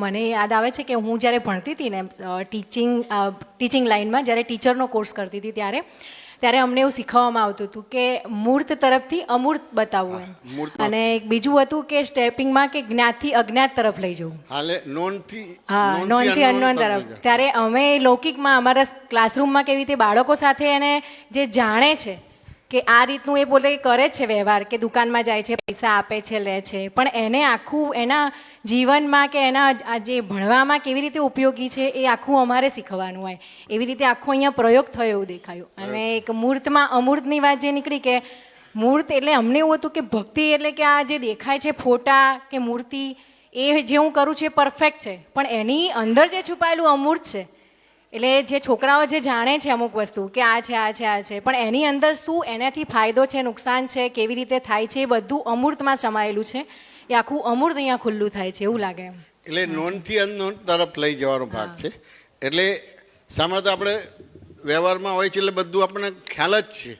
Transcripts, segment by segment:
મને યાદ આવે છે કે હું જ્યારે ભણતી હતી ને ટીચિંગ લાઇનમાં, જ્યારે ટીચરનો કોર્સ કરતી હતી ત્યારે અમને એવું શીખવવામાં આવતું હતું કે મૂર્ત તરફથી અમૂર્ત બતાવવું એમ, અને એક બીજું હતું કે સ્ટેપિંગમાં કે જ્ઞાતથી અજ્ઞાત તરફ લઈ જવું, નોનથી અનનોન તરફ. ત્યારે અમે લૌકિકમાં અમારા ક્લાસરૂમમાં કેવી રીતે બાળકો સાથે એને જે જાણે છે કે આ રીતનું એ પોતે કરે જ છે વ્યવહાર, કે દુકાનમાં જાય છે, પૈસા આપે છે, લે છે, પણ એને આખું એના જીવનમાં કે એના જે ભણવામાં કેવી રીતે ઉપયોગી છે એ આખું અમારે શીખવાનું હોય. એવી રીતે આખો અહીંયા પ્રયોગ થયો એવું દેખાયું. અને એક મૂર્તમાં અમૂર્તની વાત જે નીકળી કે મૂર્ત એટલે અમને એવું હતું કે ભક્તિ એટલે કે આ જે દેખાય છે ફોટા કે મૂર્તિ, એ જે હું કરું છું એ પરફેક્ટ છે, પણ એની અંદર જે છુપાયેલું અમૂર્ત છે, એટલે જે છોકરાઓ જે જાણે છે અમુક વસ્તુ કે આ છે આ છે આ છે, પણ એની અંદર શું એનાથી ફાયદો છે, નુકસાન છે, કેવી રીતે થાય છે, એ બધું અમૂર્તમાં સમાયેલું છે. એ આખું અમૂર્ત અહીંયા ખુલ્લું થાય છે એવું લાગે. એટલે નોનથી અનનોન તરફ લઈ જવાનો ભાગ છે. એટલે સામાન્ય આપણે વ્યવહારમાં હોય છે એટલે બધું આપણને ખ્યાલ જ છે.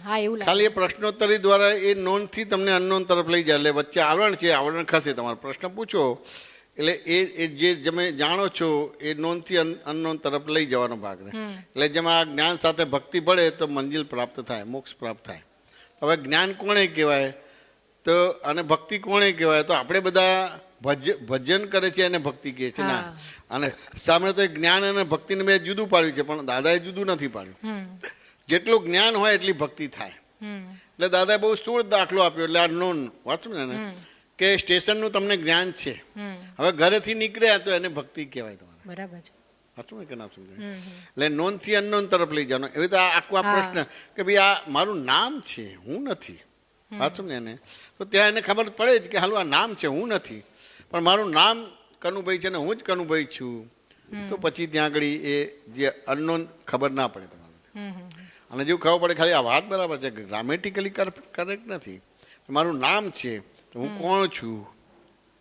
હા, એવું લાગે. ખાલી એ પ્રશ્નોત્તરી દ્વારા એ નોનથી તમને અનનોન તરફ લઈ જાય. એટલે વચ્ચે આવરણ છે, આવરણ ખસે, તમારો પ્રશ્ન પૂછો એટલે એ જે તમે જાણો છો એ નોનથી અનનોન તરફ લઈ જવાનો ભાગ રહે. એટલે જેમાં આ જ્ઞાન સાથે ભક્તિ પડે તો મંજિલ પ્રાપ્ત થાય, મોક્ષ પ્રાપ્ત થાય. હવે જ્ઞાન કોણે કહેવાય તો અને ભક્તિ કોણે કહેવાય? તો આપણે બધા ભજન કરે છે એને ભક્તિ કહે છે ના. અને સામે તો જ્ઞાન અને ભક્તિને મેં જુદું પાડ્યું છે, પણ દાદાએ જુદું નથી પાડ્યું. જેટલું જ્ઞાન હોય એટલી ભક્તિ થાય. એટલે દાદાએ બહુ સ્થૂળ દાખલો આપ્યો. એટલે આ નોન વાંચું ને કે સ્ટેશનનું તમને જ્ઞાન છે, હવે ઘરેથી નીકળ્યા તો એને ભક્તિ કહેવાય તમારે. બરાબર છે. સાચું કે ના સમજાય? એટલે નોનથી અનનોન તરફ લઈ જવાનો. એવી રીતે આખું આ પ્રશ્ન કે ભાઈ આ મારું નામ છે, હું નથી. સાચું ને? એને તો ત્યાં એને ખબર પડે જ કે હાલું આ નામ છે, હું નથી, પણ મારું નામ કનુભાઈ છે ને હું જ કનુભાઈ છું. તો પછી ત્યાં આગળ એ જે અનનોન ખબર ના પડે તમારે. અને જેવું ખબર પડે ખાલી આ વાત બરાબર છે, ગ્રામેટિકલી કરેક્ટ નથી. મારું નામ છે તો હું કોણ છું?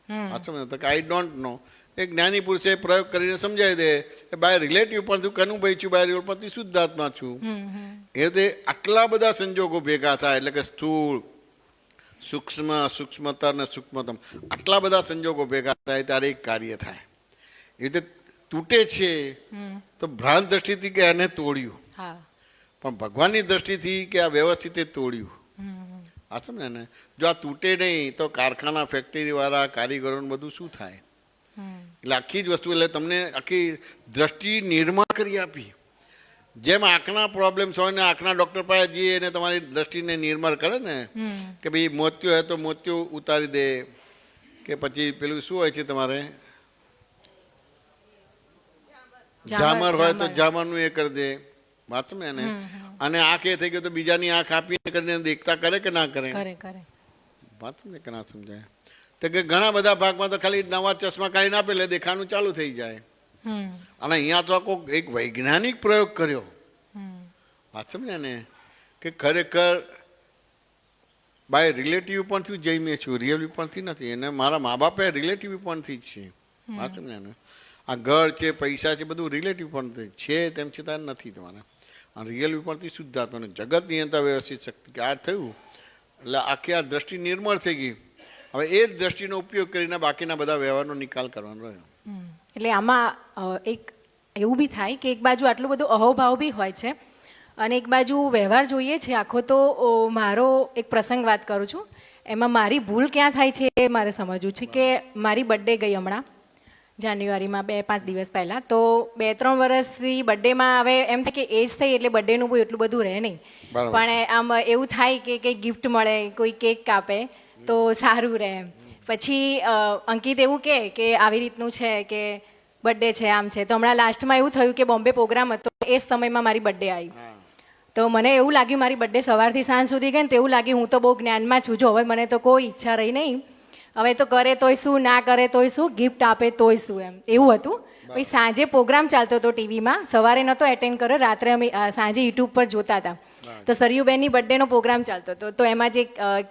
સાચું ને? તો કે આઈ ડોન્ટ નો. એક જ્ઞાની પુરુષે પ્રયોગ કરીને સમજાવી દે કે બાય રિલેટિવ પણ તું કનુભાઈ છું, બાય રિલેટિવ પણ તું શુદ્ધાત્મા છું. એ રીતે આટલા બધા સંજોગો ભેગા થાય એટલે કે સ્થૂળ, સૂક્ષ્મ, સૂક્ષ્મતર ને સૂક્ષ્મતમ, આટલા બધા સંજોગો ભેગા થાય ત્યારે એક કાર્ય થાય. એ રીતે તૂટે છે તો ભ્રાંત દ્રષ્ટિથી કે એને તોડ્યું, પણ ભગવાનની દ્રષ્ટિથી કે આ વ્યવસ્થિત તોડ્યું. સાચું ને? જો આ તૂટે નહીં તો કારખાના, ફેક્ટરી વાળા, કારીગરોને બધું શું થાય? એટલે આખી જ વસ્તુ એટલે તમને આખી દ્રષ્ટિ નિર્માણ કરી આપી. જેમ આંખના પ્રોબ્લેમ્સ હોય ને આંખના ડૉક્ટર પાસે જઈએ અને તમારી દ્રષ્ટિને નિર્માણ કરે ને કે ભાઈ મોતિયો હોય તો મોતિયો ઉતારી દે, કે પછી પેલું શું હોય છે તમારે ઝામર હોય તો ઝામરનું એ કરી દે. વાંચો ને એને. અને આંખ એ થઈ ગયો તો બીજાની આંખ આપીને કરીને દેખતા કરે કે ના કરે? વાંચો ને કે ના સમજાય? તો કે ઘણા બધા ભાગમાં તો ખાલી નવા ચશ્મા કાઢીને આપે એટલે દેખાવાનું ચાલુ થઈ જાય. અને અહીંયા તો આખો એક વૈજ્ઞાનિક પ્રયોગ કર્યો. વાંચો ને કે ખરેખર બાય રિલેટિવ પણથી જઈ છું, રિયલ પણથી નથી. એને મારા મા બાપે રિલેટિવ પણથી જ છે. વાંચો ને? આ ઘર છે, પૈસા છે, બધું રિલેટિવ પણ છે, તેમ છતાં નથી તમારે. અને રિયલ પરથી શુદ્ધાત્મા જગતની અંદર વ્યવસ્થિત શક્તિ આ થયું એટલે આખી આ દ્રષ્ટિ નિર્મળ થઈ ગઈ. હવે એ જ દ્રષ્ટિનો ઉપયોગ કરીને બાકીના બધા વ્યવહારનો નિકાલ કરવાનો રહ્યો. એટલે આમાં એક એવું બી થાય કે એક બાજુ આટલું બધું અહોભાવ બી હોય છે અને એક બાજુ વ્યવહાર જોઈએ છે આખો. તો મારો એક પ્રસંગ વાત કરું છું, એમાં મારી ભૂલ ક્યાં થાય છે એ મારે સમજવું છે. કે મારી બર્થડે ગઈ હમણાં જાન્યુઆરીમાં 2-5 દિવસ પહેલાં. તો 2-3 વર્ષથી બર્થડેમાં હવે એમ થાય કે એજ થઈ એટલે બર્થડેનું કોઈ એટલું બધું રહે નહીં, પણ આમ એવું થાય કે કંઈ ગિફ્ટ મળે, કોઈ કેક કાપે તો સારું રહે એમ. પછી અંકિત એવું કે આવી રીતનું છે કે બર્થડે છે, આમ છે. તો હમણાં લાસ્ટમાં એવું થયું કે બોમ્બે પ્રોગ્રામ હતો, એ જ સમયમાં મારી બર્થડે આવી. તો મને એવું લાગ્યું મારી બર્થડે સવારથી સાંજ સુધી ગઈ ને તો એવું લાગ્યું હું તો બહુ જ્ઞાનમાં છું. જો હવે મને તો કોઈ ઈચ્છા રહી નહીં, હવે તો કરે તોય શું, ના કરે તોય શું, ગિફ્ટ આપે તોય શું, એમ એવું હતું. પછી સાંજે પ્રોગ્રામ ચાલતો હતો ટીવીમાં, સવારે નહોતો એટેન્ડ કર્યો, રાત્રે અમે સાંજે યુટ્યુબ પર જોતા હતા. તો સરયુબેનની બર્થડેનો પ્રોગ્રામ ચાલતો હતો. તો એમાં જે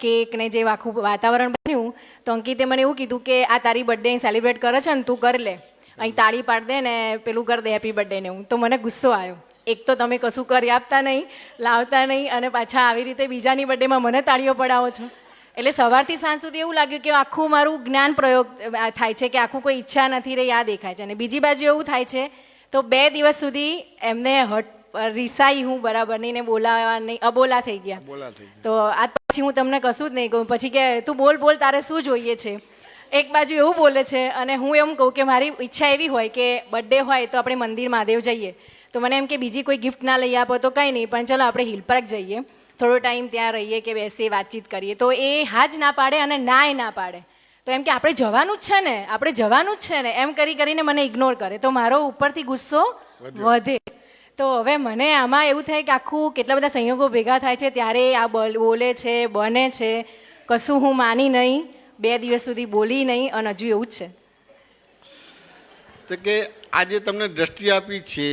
કેક ને જે આખું વાતાવરણ બન્યું તો અંકિતે મને એવું કીધું કે આ તારી બર્થડે સેલિબ્રેટ કરે છે ને, તું કરી લે, અહીં તાળી પાડ દે ને પેલું કરી દે હેપી બર્થડે ને. હું તો મને ગુસ્સો આવ્યો, એક તો તમે કશું કરી આપતા નહીં, લાવતા નહીં, અને પાછા આવી રીતે બીજાની બર્થડેમાં મને તાળીઓ પડાવો છો. એટલે સવારથી સાંજ સુધી એવું લાગ્યું કે આખું મારું જ્ઞાન પ્રયોગ થાય છે કે આખું કોઈ ઈચ્છા નથી રહી આ દેખાય છે. અને બીજી બાજુ એવું થાય છે તો 2 દિવસ સુધી એમને રિસાઈ હું બરાબર નહીં ને બોલાવા નહીં, અબોલા થઈ ગયા. બોલા થઈ ગઈ. તો આ પછી હું તમને કશું જ નહીં કહું. પછી કે તું બોલ બોલ તારે શું જોઈએ છે. એક બાજુ એવું બોલે છે અને હું એમ કહું કે મારી ઈચ્છા એવી હોય કે બર્થડે હોય તો આપણે મંદિર મહાદેવ જઈએ. તો મને એમ કે બીજી કોઈ ગિફ્ટ ના લઈ આપો તો કંઈ નહીં, પણ ચલો આપણે હિલ પાર્ક જઈએ, થોડો ટાઈમ ત્યાં રહીએ કે બેસીએ વાતચીત કરીએ. તો એ હા જ ના પાડે અને ના પાડે. તો એમ કે આપણે જવાનું જ છે ને, આપણે જવાનું જ છે ને, એમ કરીને મને ઇગ્નોર કરે. તો મારો ઉપરથી ગુસ્સો વધે. તો હવે મને આમાં એવું થાય કે આખું કેટલા બધા સંયોગો ભેગા થાય છે ત્યારે આ બોલે છે, બને છે, કશું હું માની નહીં, 2 દિવસ સુધી બોલી નહીં અને હજુ એવું જ છે. તો કે આજે તમને દ્રષ્ટિ આપી છે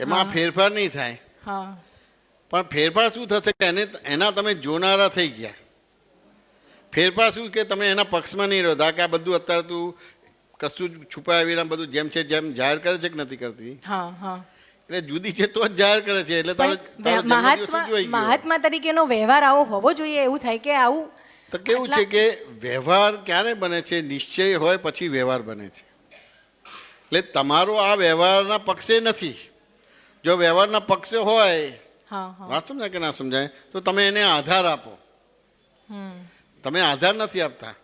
એમાં ફેરફાર નહીં થાય. હા, પણ ફેરફાર શું થશે કે એના તમે જોનારા થઈ ગયા. ફેરફાર શું કે તમે એના પક્ષમાં નહીં રહો. કે આ બધું અત્યારે તું કશું જ છુપાયા વિના બધું જેમ છે જેમ જાહેર કરે છે કે નથી કરતી. હા, હા. એટલે જુદી છે તો જ જાહેર કરે છે. એટલે તારો મહાત્મા તરીકેનો વ્યવહાર આવો હોવો જોઈએ એવું થાય કે આવું. તો કેવું છે કે વ્યવહાર ક્યારે બને છે? નિશ્ચય હોય પછી વ્યવહાર બને છે. એટલે તમારો આ વ્યવહારના પક્ષે નથી. જો વ્યવહારના પક્ષે હોય, વાત સમજાય કે ના સમજાય, તો તમે એને આધાર આપો. તમે આધાર નથી આપતા.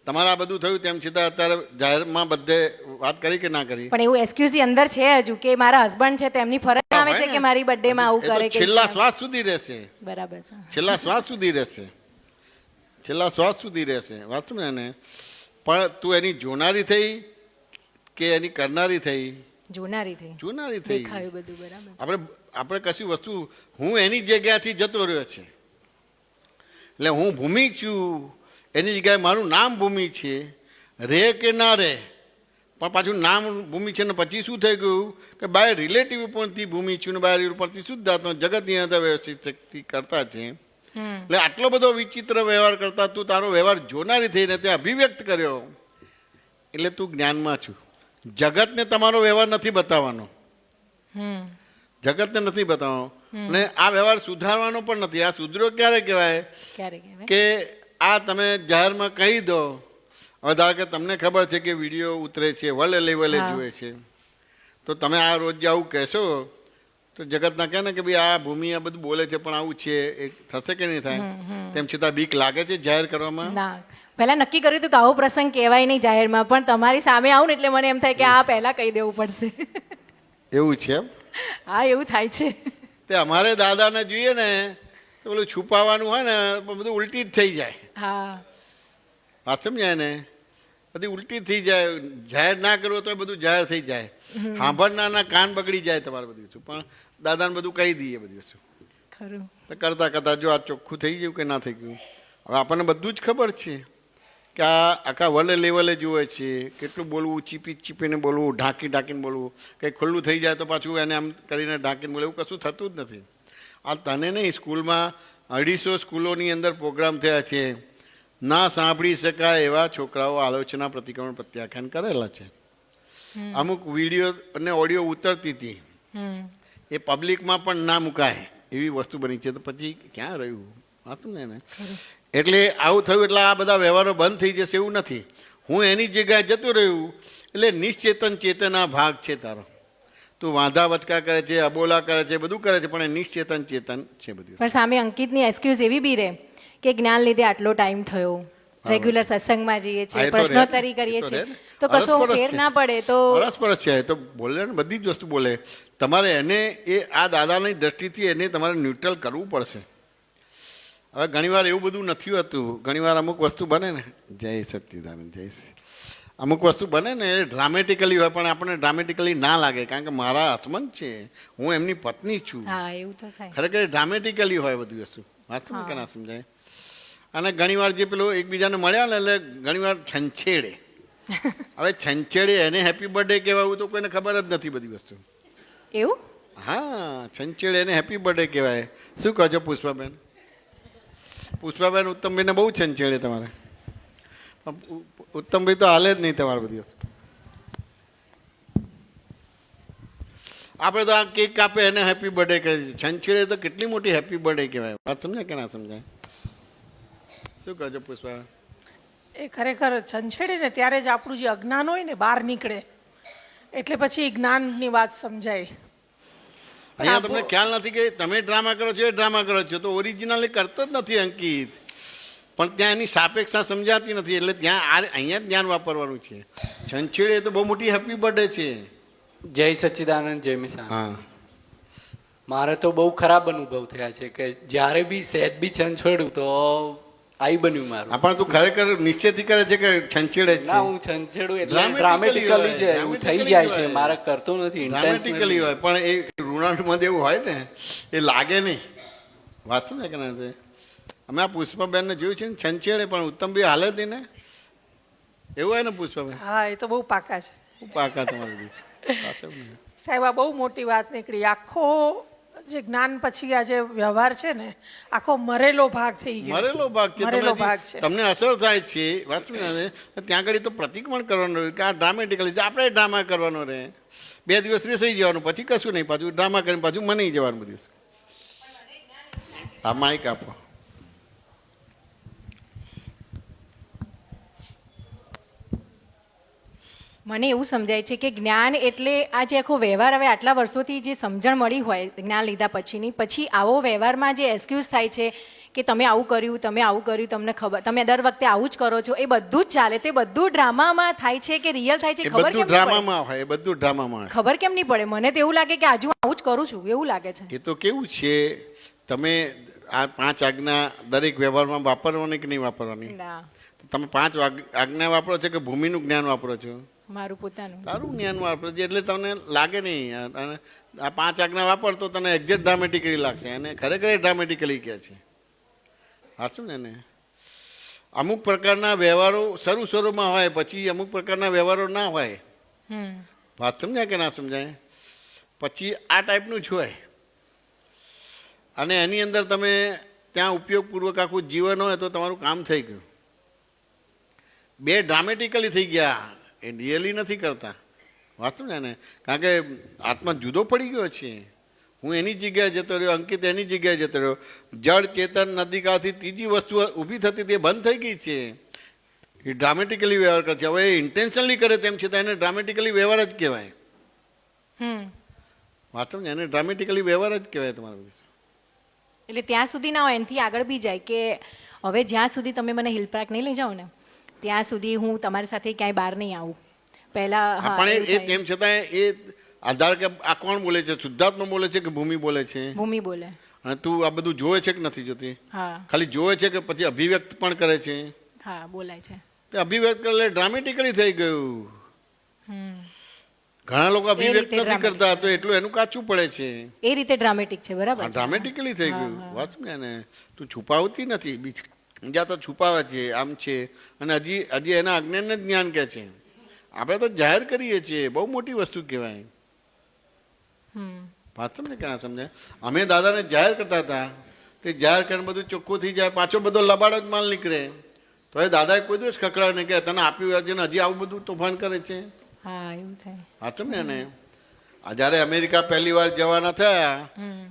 તમારે આ બધું થયું તેમ છતાં અત્યારે જાહેરમાં બધે વાત કરી કે ના કરી? પણ એવું એક્સક્યુઝ અંદર છે હજુ કે મારા હસબન્ડ છે તો એમની ફરજ આવે છે કે મારી બર્થડે માં આવું કરે કે છેલ્લા શ્વાસ સુધી રહેશે. બરાબર છે. છેલ્લા શ્વાસ સુધી રહેશે. છેલ્લા શ્વાસ સુધી રહેશે. વાત સમજે ને? પણ તું એની જોનારી થઈ કે એની કરનારી થઈ? જોનારી થઈ. જોનારી થઈ. દેખાયું બધું બરાબર. આપણે કશી વસ્તુ હું એની જગ્યાથી જતો રહ્યો છે. એટલે હું ભૂમિ છું, એની જગ્યાએ મારું નામ ભૂમિ છે. રહે કે ના રહે, પણ પાછું નામ ભૂમિ છે ને પછી શું થઈ ગયું કે બાય રિલેટિવ ઉપરથી ભૂમિ છું ને બાય ઉપરથી શુદ્ધાત્મા જગતની અંદર વ્યવસ્થિત શક્તિ કરતા છે. એટલે આટલો બધો વિચિત્ર વ્યવહાર કરતા તું તારો વ્યવહાર જોનારી થઈને તે અભિવ્યક્ત કર્યો. એટલે તું જ્ઞાનમાં છું. જગતને તમારો વ્યવહાર નથી બતાવવાનો. જગતને નથી બતાવવાનો. અને આ વ્યવહાર સુધારવાનો પણ નથી. આ સુધરો ક્યારે કહેવાય કે આ તમે જાહેરમાં કહી દો. હવે ધારો કે તમને ખબર છે કે વિડીયો ઉતરે છે, વર્લ્ડ લેવલે જુએ છે, તો તમે આ રોજ આવું કહેશો તો જગતના કહે ને કે ભાઈ આ ભૂમિ આ બધું બોલે છે પણ આવું છે, એ થશે કે નહીં થાય? તેમ છતાં બીક લાગે છે જાહેર કરવામાં? ના, પહેલા નક્કી કર્યું હતું કે આવો પ્રસંગ કહેવાય નહીં જાહેરમાં, પણ તમારી સામે આવું ને એટલે મને એમ થાય કે આ પહેલા કહી દેવું પડશે. એવું છે એમ? હા, એવું થાય છે. તે અમારે દાદાને જોઈએ ને તો પેલું છુપાવવાનું હોય ને બધું ઉલટી જ થઈ જાય. હા, વાત સમજાય ને? બધી ઉલટી થઈ જાય. જાહેર ના કરવું તો બધું જાહેર થઈ જાય. સાંભળનારના કાન બગડી જાય તમારે બધી વસ્તુ. પણ દાદાને બધું કહી દઈએ બધી વસ્તુ. ખરું. તો કરતા કરતા જો આ ચોખ્ખું થઈ ગયું કે ના થઈ ગયું. હવે આપણને બધું જ ખબર છે કે આ આખા વર્લ્ડ લેવલે જુએ છે. કેટલું બોલવું, ચીપીને બોલવું, ઢાંકીને બોલવું. કંઈ ખુલ્લું થઈ જાય તો પાછું એને આમ કરીને ઢાંકીને બોલે, એવું કશું થતું જ નથી. આ તને નહીં, સ્કૂલમાં 250 સ્કૂલોની અંદર પ્રોગ્રામ થયા છે. ના સાંભળી શકાય એવા છોકરાઓ આલોચના, પ્રતિક્રમણ, પ્રત્યાખ્યાન કરેલા છે. અમુક વિડીયો અને ઓડિયો ઉતરતી હતી, એ પબ્લિકમાં પણ ના મુકાય એવી વસ્તુ બની છે. તો પછી ક્યાં રહ્યું? વાતું ને. એટલે આવું થયું એટલે આ બધા વ્યવહારો બંધ થઈ જશે એવું નથી. હું એની જગ્યાએ જતો રહ્યું એટલે નિશ્ચેતન ચેતના ભાગ છે તારો. તું વાંધા વચકા કરે છે, અબોલા કરે છે, બધું કરે છે, પણ એ નિશ્ચેતન ચેતન છે બધું. પણ સામે અંકિતની એક્સક્યુઝ એવી બી રહે કે જ્ઞાન લીધે આટલો ટાઈમ થયો, રેગ્યુલર સત્સંગમાં જઈએ છીએ, પ્રશ્નોત્તરી કરીએ છીએ, તો કશો ફેર ના પડે તો પરસ્પરસ છે. તો બોલે ને, બધી જ વસ્તુ બોલે. તમારે એને એ આ દાદાની દ્રષ્ટિથી એને તમારે ન્યુટ્રલ કરવું પડશે. હવે ઘણીવાર એવું બધું નથી હોતું. ઘણીવાર અમુક વસ્તુ બને ને, જય સચ્ચિદાનંદ, જય અમુક વસ્તુ બને ને એ ડ્રામેટિકલી હોય, પણ આપણને ડ્રામેટિકલી ના લાગે કારણ કે મારા હસબન્ડ છે, હું એમની પત્ની છું. હા, એવું તો થાય. ખરેખર ડ્રામેટિકલી હોય બધી વસ્તુ. વાત સમજ કે ના સમજાય? અને ઘણીવાર જે પેલું એકબીજાને મળ્યા ને એટલે ઘણીવાર છંછેડે. હવે છંછેડે એને હેપી બર્થડે કહેવાય તો કોઈને ખબર જ નથી બધી વસ્તુ. એવું? હા, છંછેડે એને હેપી બર્થડે કહેવાય. શું કહો છો પુષ્પાબેન? પુષ્પાબેન ઉત્તમભાઈને બહુ છંછેડે તમારે. ઉત્તમભાઈ તો હાલે જ નહીં તમારે બધી વસ્તુ. આપણે તો આ કેક કાપે એને હેપી બર્થડે કહે છે. છંછેડે તો કેટલી મોટી હેપી બર્થડે કહેવાય. વાત સમજાય કે ના સમજાય? શું કહો છો પુષ્પા? એ ખરેખર છંછેડે ને ત્યારે જ આપણું જે અજ્ઞાન હોય ને બહાર નીકળે, એટલે પછી જ્ઞાનની વાત સમજાય. અહીંયા તમને ખ્યાલ નથી કે તમે ડ્રામા કરો છો, એ ડ્રામા કરો છો, તો ઓરિજિનલી કરતો જ નથી અંકિત. પણ ત્યાં એની સાપેક્ષા સમજાતી નથી, એટલે ત્યાં અહીંયા જ જ્ઞાન વાપરવાનું છે. છંછેડે તો બહુ મોટી હેપી બર્થડે છે. જય સચ્ચિદાનંદ, જય મિસાન. હા, મારે તો બહુ ખરાબ અનુભવ થયા છે કે જ્યારે બી સહેજ બી છંછોડું તો આઈ બન્યું મારું. પણ તું ખરેખર નિશ્ચયથી કરે છે કે છંછેડે જ ના, છે? હું છંછેડું એટલે Dramatically ડ્રામેટિકલી જ હોય, એવું થઈ dramatically જાય છે. હોય. મારે કરતો નથી ડ્રામેટિકલી intentionally. હોય, પણ એ ઋણાનુબંધ એવું હોય ને, એ લાગે નહીં. વાત શું કે ના છે? અમે આ પુષ્પાબેનને જોયું છે ને, છંછેડે પણ ઉત્તમ બી હાલે જ નહીં ને. એવું હોય ને પુષ્પાબેન? હા, એ તો બહુ પાકા છે પાકા તમારી દીધી. સાચું ને? સાહેબ. આ બહુ મોટી વાત નીકળી. આખો જે જ્ઞાન પછી આ જે વ્યવહાર છે ને, આખો મરેલો ભાગ થઈ ગયો. મરેલો ભાગ છે. મરેલો ભાગ છે. તમને અસર થાય છે. વાત શું છે? ત્યાં આગળ તો પ્રતિક્રમણ કરવાનું રહ્યું કે આ ડ્રામેટિકલી આપણે ડ્રામા કરવાનો રહે. 2 દિવસ રેસાઈ જવાનું, પછી કશું નહીં, પાછું ડ્રામા કરીને પાછું મની જવાનું બધું. આ માઇક આપો. મને એવું સમજાય છે કે જ્ઞાન એટલે આ જે આખો વ્યવહાર હવે આટલા વર્ષોથી જે સમજણ મળી હોય જ્ઞાન લીધા પછીની, પછી આવો વ્યવહારમાં જે એક્સક્યુઝ થાય છે કે તમે આવું કર્યું, તમે આવું કર્યું, તમને ખબર, તમે દર વખતે આવું જ કરો છો, એ બધું જ ચાલે. તો એ બધું ડ્રામામાં થાય છે કે રિયલ થાય છે? એ ખબર બધું કેમ નહીં પડે? ડ્રામામાં હોય, એ બધું ડ્રામામાં હોય. ખબર કેમ નહીં પડે? મને તો એવું લાગે કે આજુ આવું જ કરું છું એવું લાગે છે. એ તો કેવું છે, તમે આ 5 આજ્ઞા દરેક વ્યવહારમાં વાપરવાની કે નહીં વાપરવાની? ના, તમે 5 આજ્ઞા વાપરો છો કે ભૂમિનું જ્ઞાન વાપરો છો? મારું પોતાનું. તારું જ્ઞાન વાપરો છો એટલે તમને લાગે નહીં. અને આ 5 આજ્ઞા વાપરતો તને એક્ઝેક્ટ ડ્રામેટિકલી લાગશે, અને ખરેખર ડ્રામેટિકલી કહે છે. સાચું ને? અમુક પ્રકારના વ્યવહારો શરૂમાં હોય, પછી અમુક પ્રકારના વ્યવહારો ના હોય. વાત સમજાય કે ના સમજાય? પછી આ ટાઈપનું જ હોય, અને એની અંદર તમે ત્યાં ઉપયોગપૂર્વક આખું જીવન હોય તો તમારું કામ થઈ ગયું. 2 ડ્રામેટિકલી થઈ ગયા, એ રિયલી નથી કરતા. વાંચું ને? કારણ કે આત્મા જુદો પડી ગયો છે. હું એની જગ્યાએ જતો રહ્યો, અંકિત એની જગ્યાએ જતો રહ્યો. જળ ચેતન નદીકાથી ત્રીજી વસ્તુ ઊભી થતી તે બંધ થઈ ગઈ છે. એ ડ્રામેટિકલી વ્યવહાર કરે છે. હવે એ ઇન્ટેન્શનલી કરે તેમ છતાં એને ડ્રામેટિકલી વ્યવહાર જ કહેવાય. વાંચું ને? એને ડ્રામેટિકલી વ્યવહાર જ કહેવાય તમારે બધું. એટલે ત્યાં સુધી ના હોય, એનાથી આગળ બી જાય કે હવે જ્યાં સુધી તમે મને હિલ પાર્ક નહીં લઈ જાઓ ને ત્યાં સુધી હું તમારી સાથે ક્યાંય બહાર નહીં આવું. પહેલા હા, પણ એવું એ થાય. તેમ છતાં એ આધાર કે આ કોણ બોલે છે? શુદ્ધાત્મા બોલે છે કે ભૂમિ બોલે છે? ભૂમિ બોલે. અને તું આ બધું જોવે છે કે નથી જોતી? હા ખાલી જોવે છે કે પછી અભિવ્યક્ત પણ કરે છે? હા, બોલાય છે. તે અભિવ્યક્ત કરે ડ્રામેટિકલી થઈ ગયું. હમ. ઘણા લોકો અભિવ્યક્ત રીતે નથી કરતા, તો એટલું એનું કાચું પડે છે. એ રીતે ડ્રામેટિક છે, બરાબર છે. ડ્રામેટિકલી થઈ ગયું. વાત ને? તું છુપાવતી નથી, બીજા તો છુપાવે છે, આમ છે, અને હજી એના અજ્ઞાનને જ જ્ઞાન કહે છે. આપણે તો જાહેર કરીએ છીએ, બહુ મોટી વસ્તુ કહેવાય. વાત સમજે કે ના સમજે? અમે દાદાને જાહેર કરતા હતા, તે જાહેર કરીને બધું ચોખ્ખું થઈ જાય, પાછો બધો લબાડો જ માલ નીકળે. તો એ દાદાએ કોઈ દિવસ ખકડાવે નહીં કે તને આપ્યું છે ને હજી આવું બધું તોફાન કરે છે. હા, એવું થાય. વાત સમજે ને? આ જ્યારે અમેરિકા પહેલી વાર જવાના થયા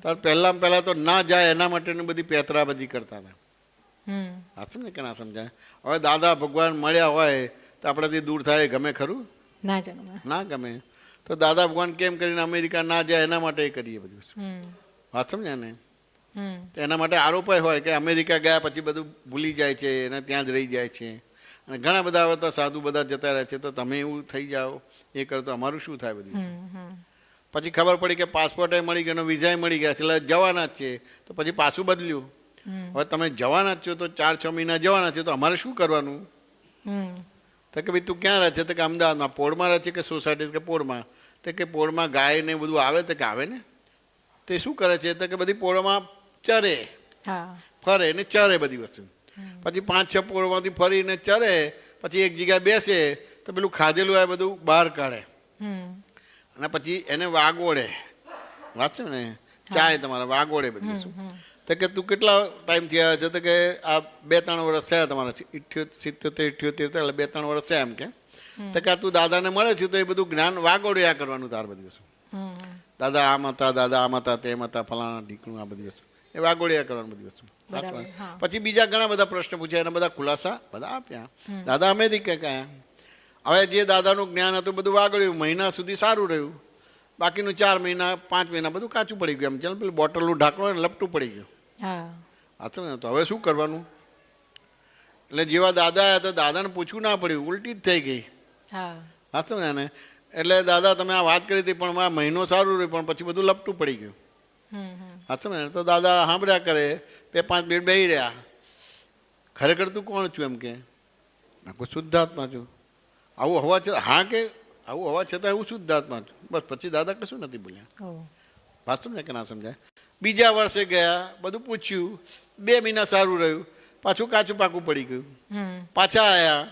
ત્યારે પહેલા તો ના જાય એના માટેની બધી પેતરા બધી કરતા હતા. વાત સમજે કે ના સમજાય? હવે દાદા ભગવાન મળ્યા હોય તો આપણાથી દૂર થાય ગમે ખરું? ના જગમાં. ના ગમે. તો દાદા ભગવાન કેમ કરીને અમેરિકા ના જાય એના માટે કરીએ બધું. વાત સમજ્યા ને? તો એના માટે આરોપાય હોય કે અમેરિકા ગયા પછી બધું ભૂલી જાય છે અને ત્યાં જ રહી જાય છે. અને ઘણા બધા આવતા સાધુ બધા જતા રહે છે, તો તમે એવું થઈ જાઓ, એ કરો તો અમારું શું થાય બધું? પછી ખબર પડી કે પાસપોર્ટ મળી ગયો, વિઝા મળી ગયા, એટલે જવાના જ છે, તો પછી પાછું બદલ્યું. હવે તમે જવાના જ છો તો 4-6 મહિના જવાના છે, તો અમારે શું કરવાનું? તો કે ભાઈ તું ક્યાં રહે છે? તો કે અમદાવાદમાં. પોળમાં રહે છે કે સોસાયટી? કે પોળમાં. તો કે પોળમાં ગાય ને બધું આવે? તો કે આવે ને. તે શું કરે છે? તો કે બધી પોળમાં ચરે, ફરે ને ચરે બધી વસ્તુ. પછી 5-6 પોળમાંથી ફરીને ચરે, પછી એક જગ્યાએ બેસે તો પેલું ખાધેલું આ બધું બહાર કાઢે, અને પછી એને વાગોડે. વાત છે ને? ચાય તમારે વાગોડે બધી વસ્તુ. તો કે તું કેટલા ટાઈમથી આવ્યા છે? તો કે આ 2-3 વર્ષ થયા તમારા, 77-78, એટલે 2-3 વર્ષ થયા એમ કે. તો કે તું દાદાને મળે છે તો એ બધું જ્ઞાન વાગોડ્યા કરવાનું તાર બધી વસ્તુ. દાદા આમ હતા, દાદા આમ હતા, તેમ હતા, ફલાણા ઢીકણું, આ બધી વસ્તુ એ વાગોડ્યા કરવાનું બધી વસ્તુ. બરાબર, હા. પછી બીજા ઘણા બધા પ્રશ્ન પૂછ્યા એના બધા ખુલાસા બધા આપ્યા. દાદા અમેરિકા ગયા. હવે જે દાદાનું જ્ઞાન હતું બધું વાગડ્યું, મહિના સુધી સારું રહ્યું, બાકીનું 4 મહિના 5 મહિના બધું કાચું પડી ગયું. એમ ચાલ પેલું બોટલનું ઢાંકણું હોય ને લપટું પડી ગયું. હા હાથો ને તો હવે શું કરવાનું? એટલે જેવા દાદા આવ્યા તો દાદાને પૂછવું ના પડ્યું, ઉલટી જ થઈ ગઈ. હા હાથો ને એટલે દાદા તમે આ વાત કરી હતી પણ આ મહિનો સારું રહ્યું પણ પછી બધું લપટું પડી ગયું. હાથો ને તો દાદા સાંભળ્યા કરે, 2-5 મિનિટ બેસી રહ્યા. ખરેખર તું કોણ છું એમ કે? મેં કોઈ શુદ્ધાત્મા છું. આવું હોવા છતાં હા કે આવું હોવા છતાં હું શુદ્ધાત્મા છું. બસ પછી દાદા કશું નથી બોલ્યા. ઓહ. વાત સમજાય કે ના સમજાય? બીજા વર્ષે ગયા, બધું પૂછ્યું, 2 મહિના સારું રહ્યું, પાછું કાચું પાકું પડી ગયું. પાછા આવ્યા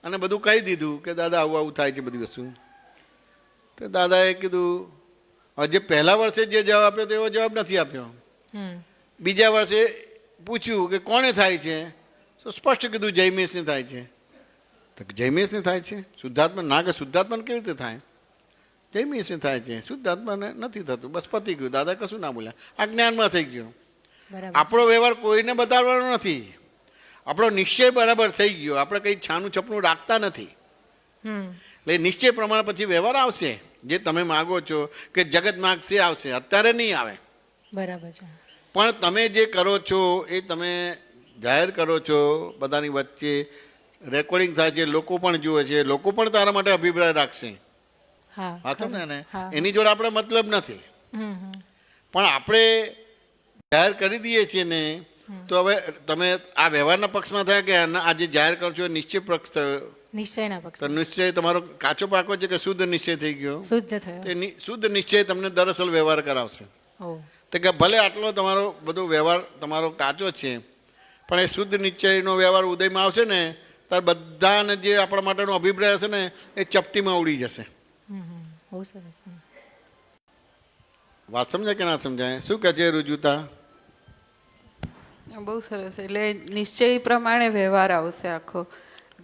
અને બધું કહી દીધું કે દાદા આવું આવું થાય છે બધી વસ્તુ. તો દાદાએ કીધું હવે જે પહેલા વર્ષે જે જવાબ આપ્યો તેવો જવાબ નથી આપ્યો. બીજા વર્ષે પૂછ્યું કે કોને થાય છે, તો સ્પષ્ટ કીધું જયમેશને થાય છે. તો જયમેશને થાય છે, શુદ્ધાત્મા ના કે શુદ્ધાત્માને કેવી રીતે થાય? જયમેશને થાય છે, શુદ્ધાત્માને નથી થતું. બસ પતી ગયું. દાદા કશું ના બોલ્યા. આ જ્ઞાનમાં થઈ ગયું. બરાબર. આપણો વ્યવહાર કોઈને બતાવવાનો નથી. આપણો નિશ્ચય બરાબર થઈ ગયો. આપણે કંઈ છાનું છપનું રાખતા નથી. એટલે નિશ્ચય પ્રમાણે પછી વ્યવહાર આવશે. જે તમે માગો છો કે જગત માગશે આવશે, અત્યારે નહીં આવે. બરાબર છે. પણ તમે જે કરો છો એ તમે જાહેર કરો છો બધાની વચ્ચે, રેકોર્ડિંગ થાય છે, લોકો પણ જુએ છે, લોકો પણ તારા માટે અભિપ્રાય રાખશે. હા હા તમને ને હા. એની જોડે આપણે મતલબ નથી. પણ આપણે જાહેર કરી દઈએ છીએ ને તો હવે તમે આ વ્યવહારના પક્ષમાં થયા કે આ જે જાહેર કરો છો એ નિશ્ચય પક્ષ થયો? નિશ્ચયના પક્ષ. તો નિશ્ચય તમારો કાચો પાકો છે કે શુદ્ધ નિશ્ચય થઈ ગયો? શુદ્ધ થયો. તે શુદ્ધ નિશ્ચય તમને દરઅસલ વ્યવહાર કરાવશે. ઓહ. તો કે ભલે આટલો તમારો બધો વ્યવહાર તમારો કાચો છે પણ એ શુદ્ધ નિશ્ચયનો વ્યવહાર ઉદયમાં આવશે ને ત્યારે બધાને જે આપણા માટેનો અભિપ્રાય હશે ને એ ચપટીમાં ઉડી જશે. બહુ સરસ. વાત સમજાય કે ના સમજાય? શું કહે છે રુજુતા? બહુ સરસ. એટલે નિશ્ચય પ્રમાણે વ્યવહાર આવશે આખો.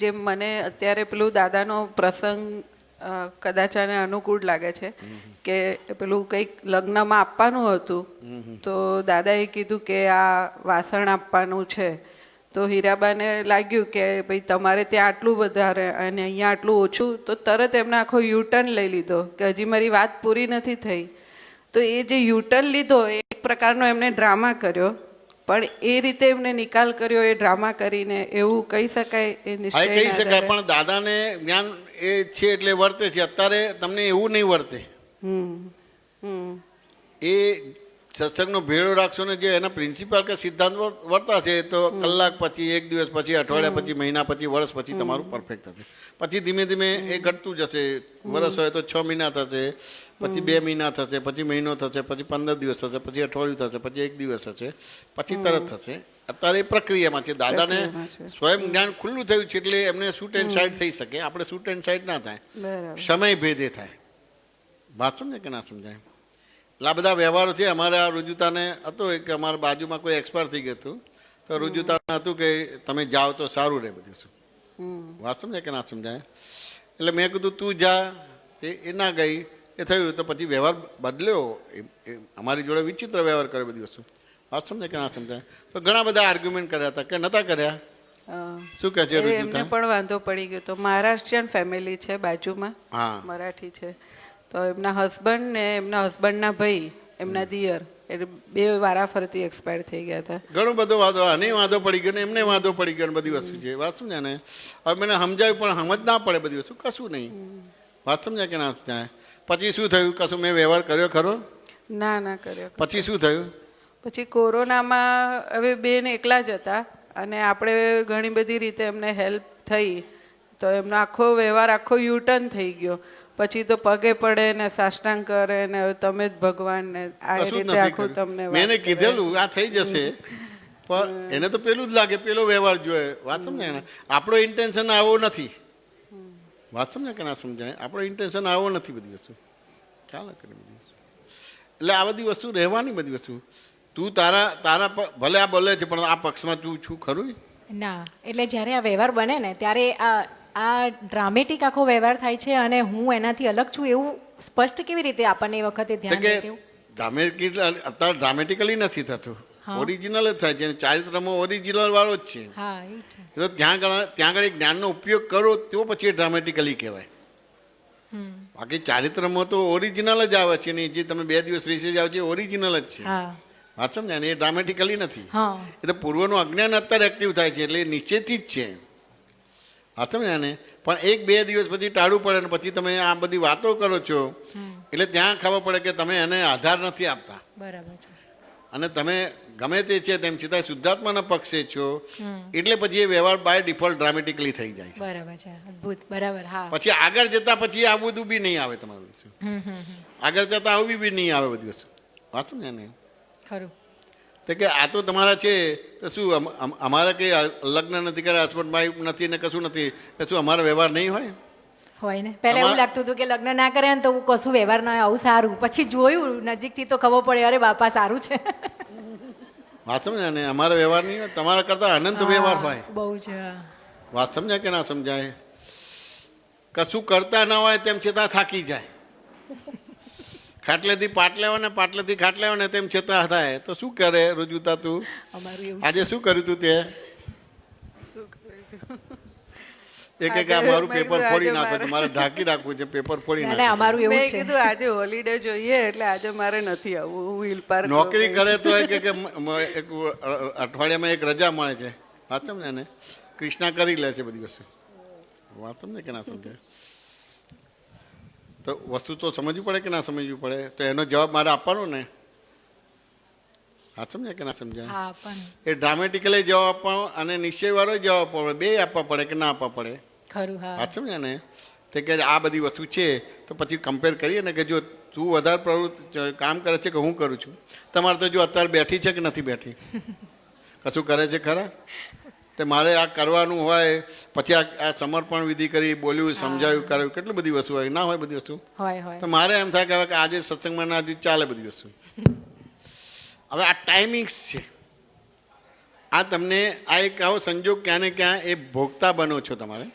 જેમ મને અત્યારે પેલું દાદાનો પ્રસંગ કદાચ આને અનુકૂળ લાગે છે કે પેલું કંઈક લગ્નમાં આપવાનું હતું તો દાદાએ કીધું કે આ વાસણ આપવાનું છે. તો હીરાબાને લાગ્યું કે ભાઈ તમારે ત્યાં આટલું વધારે અને અહીંયા આટલું ઓછું, તો તરત એમને આખો યુટર્ન લઈ લીધો કે હજી મારી વાત પૂરી નથી થઈ. તો એ જે યુટર્ન લીધો એ એક પ્રકારનો એમને ડ્રામા કર્યો, પણ એ રીતે એમને નિકાલ કર્યો એ ડ્રામા કરીને, એવું કહી શકાય? એ હા કહી શકાય. નિશ્ચય પણ દાદાને જ્ઞાન એ છે એટલે વર્તે છે. અત્યારે તમને એવું નહીં વર્તે. એ સત્સંગનો ભેળો રાખશો ને જે એના પ્રિન્સિપાલ કે સિદ્ધાંત વર્તા છે તો કલાક પછી, 1 દિવસ પછી, અઠવાડિયા પછી, મહિના પછી, વર્ષ પછી તમારું પરફેક્ટ થશે. પછી ધીમે ધીમે એ ઘટતું જશે. વર્ષ હોય તો 6 મહિના થશે, પછી 2 મહિના થશે, પછી મહિનો થશે, પછી 15 દિવસ થશે, પછી અઠવાડિયું થશે, પછી 1 દિવસ થશે, પછી તરત થશે. અત્યારે એ પ્રક્રિયામાં છે. દાદાને સ્વયં જ્ઞાન ખુલ્લું થયું છે એટલે એમને શૂટ એન્ડ સાઇડ થઈ શકે. આપણે શૂટ એન્ડ સાઇડ ના થાય, સમય ભેદે થાય. વાત સમજાય કે ના સમજાય? એટલે આ બધા વ્યવહારો છે. અમારા રુજુતાને હતો કે અમારા બાજુમાં કોઈ એક્સપાયર થઈ ગયું હતું તો રુજુતાને હતું કે તમે જાઓ તો સારું રહે બધું. શું વાત સમજાય કે ના સમજાય? એટલે મેં કીધું તું જા. એ ના ગઈ. એ થયું તો પછી વ્યવહાર બદલ્યો. એ અમારી જોડે વિચિત્ર વ્યવહાર કરે બધી વસ્તુ. વાત સમજાય કે ના સમજાય? તો ઘણા બધા આર્ગ્યુમેન્ટ કર્યા હતા કે નતા કર્યા. શું કહે છે એમને રુજુતા? પણ વાંધો પડી ગયો. તો મહારાષ્ટ્રીયન ફેમિલી છે બાજુમાં, હા. મરાઠી છે. તો એમના હસબન્ડ ને એમના હસબન્ડના ભાઈ, એમના દિયર, એટલે 2 વારાફરતી એક્સપાયર થઈ ગયા હતા. ઘણો બધો વાંધો, આને વાંધો પડી ગયો ને એમને વાંધો પડી ગયો ને બધી વસ્તુ છે. વાત સમજાય ને? હવે મને સમજાવ્યું પણ સમજ ના પડે બધી વસ્તુ, કશું નહીં. વાત સમજાય કે ના સમજાય? પછી શું થયું? કશું મેં વ્યવહાર કર્યો ખરો? ના કર્યો. પછી શું થયું? પછી કોરોનામાં હવે બેન એકલા જ હતા અને આપણે ઘણી બધી રીતે એમને હેલ્પ થઈ તો એમનો આખો વ્યવહાર આખો યુટર્ન થઈ ગયો. પછી તો પગે પડે ને સાષ્ટાંગ કરે ને તમે જ ભગવાન ને આ રીતે આખું તમને મેં એને કીધેલું આ થઈ જશે પણ એને તો પેલું જ લાગે, પેલો વ્યવહાર જોઈએ. વાત સમજાય ને? આપણો ઇન્ટેન્શન આવો નથી. વાત સમજાય કે ના સમજાય? આપણો ઇન્ટેન્શન આવો નથી. બધી વસ્તુ ખ્યાલ કરે બધી વસ્તુ. એટલે આ બધી વસ્તુ રહેવાની. બધી વસ્તુ તું તારા ભલે આ બોલે છે પણ આ પક્ષમાં તું છું ખરું ના. એટલે જ્યારે આ વ્યવહાર બને ને ત્યારે આ ડ્રામેટિક આખો વ્યવહાર થાય છે અને હું એનાથી અલગ છું એવું સ્પષ્ટ કેવી રીતે આપણને એ વખતે ધ્યાન કે રાખવું? અત્યારે ડ્રામેટિકલી નથી થતું. હા. ઓરિજિનલ જ થાય છે અને ચારિત્રમાં ઓરિજિનલ વાળો જ છે. હા એ છે. તો ત્યાં આગળ એ જ્ઞાનનો ઉપયોગ કરો તો પછી એ ડ્રામેટિકલી કહેવાય. બાકી ચારિત્રમાં તો ઓરિજિનલ જ આવે છે ને જે તમે 2 દિવસ રિસર્ચ જાઓ છો એ ઓરિજિનલ જ છે. હા વાત સમજ્યા ને? એ ડ્રામેટિકલી નથી. હા એ તો પૂર્વનું અજ્ઞાન અત્યારે એક્ટિવ થાય છે એટલે એ નિશ્ચયથી જ છે. વાત સમજ્યા ને? પણ 1-2 દિવસ પછી ટાળવું પડે ને પછી તમે આ બધી વાતો કરો છો એટલે ત્યાં ખબર પડે કે તમે એને આધાર નથી આપતા બરાબર છે. અને તમે ગમે તે છે તેમ છતાં શુદ્ધાત્માના પક્ષે છો એટલે પછી એ વ્યવહાર બાય ડિફોલ્ટ ડ્રામેટિકલી થઈ જાય છે. બરાબર છે. અદ્ભુત. બરાબર. હા પછી આગળ જતા પછી આ બધું બી નહીં આવે તમારું વસ્તુ. આગળ જતા આવું બી નહીં આવે બધી વસ્તુ. વાત સમજ્યા ને? ખરું. તો કે આ તો તમારા છે તો શું અમારે કંઈ લગ્ન નથી કર્યા, હસબન્ડ વાઈફ નથી ને કશું નથી તો શું અમારો વ્યવહાર નહીં હોય? હોય ને. પહેલા એવું લાગતું હતું કે લગ્ન ના કરે ને તો કશું વ્યવહાર ના હોય, આવું સારું. પછી જોયું નજીકથી તો ખબર પડે અરે બાપા સારું છે. વાત સમજ્યા ને? અમારો વ્યવહાર નહીં હોય, તમારા કરતા અનંત વ્યવહાર હોય. બહુ છે. વાત સમજાય કે ના સમજાય? કશું કરતા ના હોય તેમ છતાં થાકી જાય. ખાટલેથી પાટલે હોય ને પાટલેથી ખાટલે હોય ને તેમ છતાં થાય તો શું કરે રુજુતા તું? અમારું એવું આજે શું કર્યું તું તે? એક આ મારું પેપર ફોડી નાખો છે, મારે ઢાંકી રાખવું છે, પેપર ફોડી ના, નાખો. અમારું એવું મેં છે. કીધું આજે હોલિડે જોઈએ એટલે આજે મારે નથી આવવું, હું હિલ પાર્ક નોકરી કરે તો એ કે એક અઠવાડિયામાં એક રજા મળે છે. વાત સમજે ને? કૃષ્ણા કરી લે છે બધી વસ્તુ. વાત સમજે કે ના સમજાય? તો વસ્તુ તો સમજવી પડે કે ના સમજવી પડે? તો એનો જવાબ મારે આપવાનો ને. હા સમજાય કે ના સમજાય? હા પણ એ ડ્રામેટિકલી જવાબ આપવાનો અને નિશ્ચયવાળો જવાબ આપવાનો, બે આપવા પડે કે ના આપવા પડે? ખરું. હા વાત સમજ્યા ને? તે કે આ બધી વસ્તુ છે તો પછી કમ્પેર કરીએ ને કે જો તું વધારે પ્રવૃત્તિ કામ કરે છે કે હું કરું છું. તમારે તો જો અત્યારે બેઠી છે કે નથી બેઠી? કશું કરે છે ખરા? તે મારે આ કરવાનું હોય પછી આ સમર્પણ વિધિ કરી, બોલ્યું, સમજાવ્યું, કર્યું, કેટલી બધી વસ્તુ હોય ના હોય? બધી વસ્તુ હોય હોય. તો મારે એમ થાય કે હવે આજે સત્સંગમાં ના આજે ચાલે બધી વસ્તુ. હવે આ ટાઈમિંગ્સ છે. આ તમને આ એક આવો સંજોગ ક્યાં ને ક્યાં એ ભોગતા બનો છો તમારે.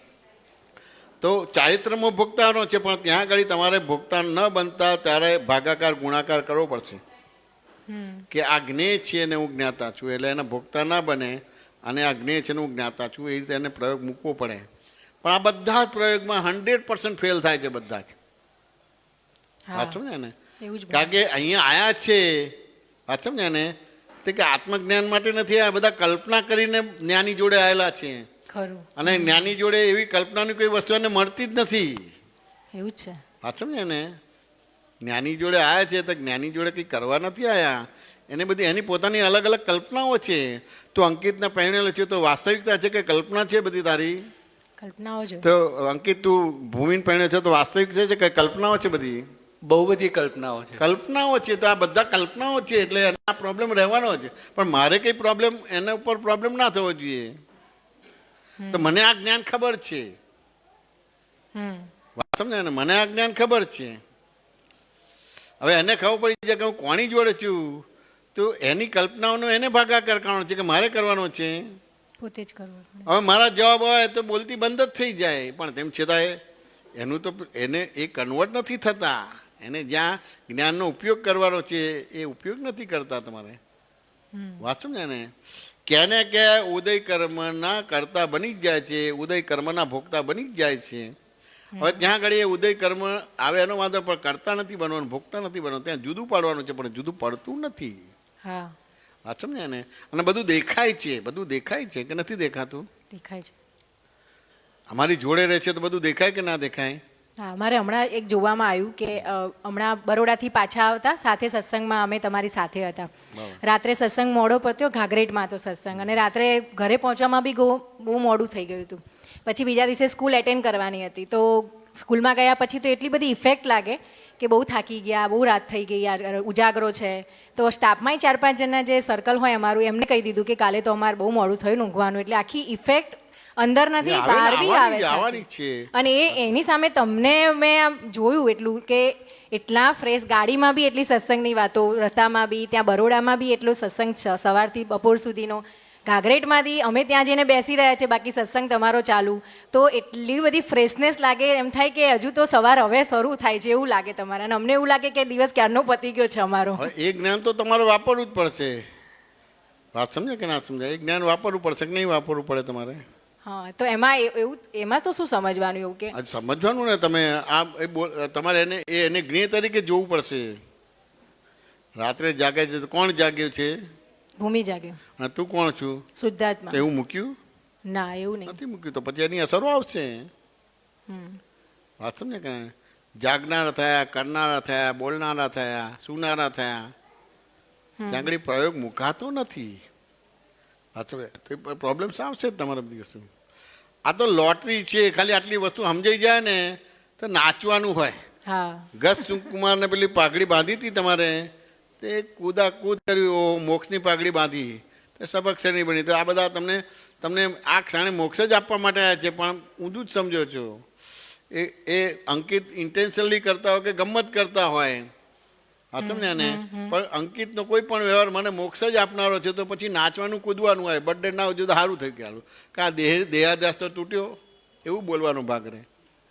તો ચારિત્રમાં ભોગતાનો છે પણ ત્યાં આગળ તમારે ભોગતા ન બનતા ત્યારે ભાગાકાર ગુણાકાર કરવો પડશે કે આ જ્ઞેય છે ને હું જ્ઞાતા છું એટલે એના ભોગતા ના બને અને આ જ્ઞેય છે ને હું જ્ઞાતા છું એ રીતે એને પ્રયોગ મૂકવો પડે. પણ આ બધા જ પ્રયોગમાં 100% ફેલ થાય છે બધા જ. વાત સમજ્યા ને? એવું જ બને. કારણ કે અહીંયા આયા છે વાત સમજ્યા ને? તે કે આત્મજ્ઞાન માટે નથી, આ બધા કલ્પના કરીને જ્ઞાની જોડે આવેલા છે. ખરું. અને જ્ઞાની જોડે એવી કલ્પનાની કોઈ વસ્તુ એને મળતી જ નથી. એવું જ છે. વાત સમજ્યા ને? જ્ઞાની જોડે આવ્યા છે તો જ્ઞાની જોડે કંઈ કરવા નથી આવ્યા. એને બધી એની પોતાની અલગ અલગ કલ્પનાઓ છે. તો અંકિતને પહેણેલો છે તો વાસ્તવિકતા છે કે કલ્પના છે બધી તારી? કલ્પનાઓ જો. તો અંકિત તું ભૂમિને પહેણ્યો છે તો વાસ્તવિક છે કે કલ્પનાઓ છે બધી? બહુ બધી કલ્પનાઓ છે. કલ્પનાઓ છે. તો આ બધા કલ્પનાઓ છે એટલે આ પ્રોબ્લેમ રહેવાનો છે. પણ મારે કઈ પ્રોબ્લેમ એના ઉપર પ્રોબ્લેમ ના થવો જોઈએ. તો મને આ જ્ઞાન ખબર છે. વાત સમજાય ને? મને આ જ્ઞાન ખબર છે. હવે એને ખબર પડી જાય કે હું કોની જોડે છું તો એની કલ્પનાઓનો એને ભાગાકાર કરવાનો છે કે મારે કરવાનો છે. પોતે જ કરવું પડે. હવે મારા જવાબ હોય તો બોલતી બંધ જ થઈ જાય. પણ તેમ છતાંય એનું તો એને એ કન્વર્ટ નથી થતા. એને જ્યાં જ્ઞાનનો ઉપયોગ કરવાનો છે એ ઉપયોગ નથી કરતા તમારે. વાત સમજાય ને? ક્યાંને ક્યાં ઉદય કર્મના કરતા બની જ જાય છે, ઉદય કર્મના ભોગતા બની જ જાય છે. હવે ત્યાં આગળ એ ઉદય કર્મ આવે એનો વાંધો પણ કરતા નથી બનવાનું, ભોગતા નથી બનવાનું. ત્યાં જુદું પાડવાનું છે પણ જુદું પડતું નથી. હા વાત સમજાય ને? અને બધું દેખાય છે. બધું દેખાય છે કે નથી દેખાતું? દેખાય છે. અમારી જોડે રહે છે તો બધું દેખાય કે ના દેખાય? હા મારે હમણાં એક જોવામાં આવ્યું કે હમણાં બરોડાથી પાછા આવતા સાથે સત્સંગમાં અમે તમારી સાથે હતા. રાત્રે સત્સંગ મોડો પત્યો, ઘાઘરેટમાં હતો સત્સંગ અને રાત્રે ઘરે પહોંચવામાં બી બહુ મોડું થઈ ગયું હતું. પછી બીજા દિવસે સ્કૂલ એટેન્ડ કરવાની હતી તો સ્કૂલમાં ગયા પછી તો એટલી બધી ઇફેક્ટ લાગે કે બહુ થાકી ગયા, બહુ રાત થઈ ગઈ, ઉજાગરો છે. તો સ્ટાફમાંય 4-5 જણના જે સર્કલ હોય અમારું એમને કહી દીધું કે કાલે તો અમારે બહુ મોડું થયું ઊંઘવાનું. એટલે આખી ઇફેક્ટ અંદર નથી બહાર બી આવે છે. અને એની સામે તમને મેં આમ જોયું એટલું કે એટલા ફ્રેશ, ગાડીમાં બી એટલી સત્સંગની વાતો, રસ્તામાં બી, ત્યાં બરોડામાં બી એટલો સત્સંગ સવારથી બપોર સુધીનો, ઘાઘરેટમાંથી અમે ત્યાં જઈને બેસી રહ્યા છે બાકી સત્સંગ તમારો ચાલુ. તો એટલી બધી ફ્રેશનેસ લાગે, એમ થાય કે હજુ તો સવાર હવે શરૂ થાય છે એવું લાગે તમારે. અને અમને એવું લાગે કે દિવસ ક્યારનો પતી ગયો છે અમારો. એ જ્ઞાન તો તમારે વાપરવું જ પડશે. વાત સમજે કે ના સમજાય? એ જ્ઞાન વાપરવું પડશે કે નહીં વાપરવું પડે તમારે? હા તો એમાં તો શું સમજવાનું એવું કે આજ સમજવાનું ને તમે આ તમારે એને જ્ઞેય તરીકે જોવું પડશે. રાત્રે જાગે છે તો કોણ જાગ્યું છે? ભૂમિ જાગે. અને તું કોણ છું? શુદ્ધાત્મા. તો એવું મૂક્યું ના એવું નહીં. નથી મૂક્યું તો પછી એની અસરો આવશે. વાત સમજે કે જાગનારા થયા, કરનારા થયા, બોલનારા થયા, સુનારા થયા, ત્યાં આગળ પ્રયોગ મુકાતો નથી. વાત સમજે તો પ્રોબ્લેમ્સ આવશે જ તમારે બધી વસ્તુ. આ તો લોટરી છે. ખાલી આટલી વસ્તુ સમજાઈ જાય ને તો નાચવાનું હોય. હા ગસ કુમારને પેલી પાઘડી બાંધી હતી તમારે, તે કૂદા કૂદ કર્યું, મોક્ષની પાઘડી બાંધી, તે સબક શ્રેણી બની. તો આ બધા તમને આ ક્ષણે મોક્ષ જ આપવા માટે આવ્યા છે, પણ ઊંધું જ સમજો છો. એ અંકિત ઇન્ટેન્શનલી કરતા હોય કે ગમત કરતા હોય, હા તમને ને, પણ અંકિતનો કોઈ પણ વ્યવહાર મને મોક્ષ જ આપનારો છે, તો પછી નાચવાનું કૂદવાનું હોય. બર્થડે ના હોય તો સારું થઈ ગયું કે આ દેહાદ્યાસ તો તૂટ્યો, એવું બોલવાનો ભાગ રહે.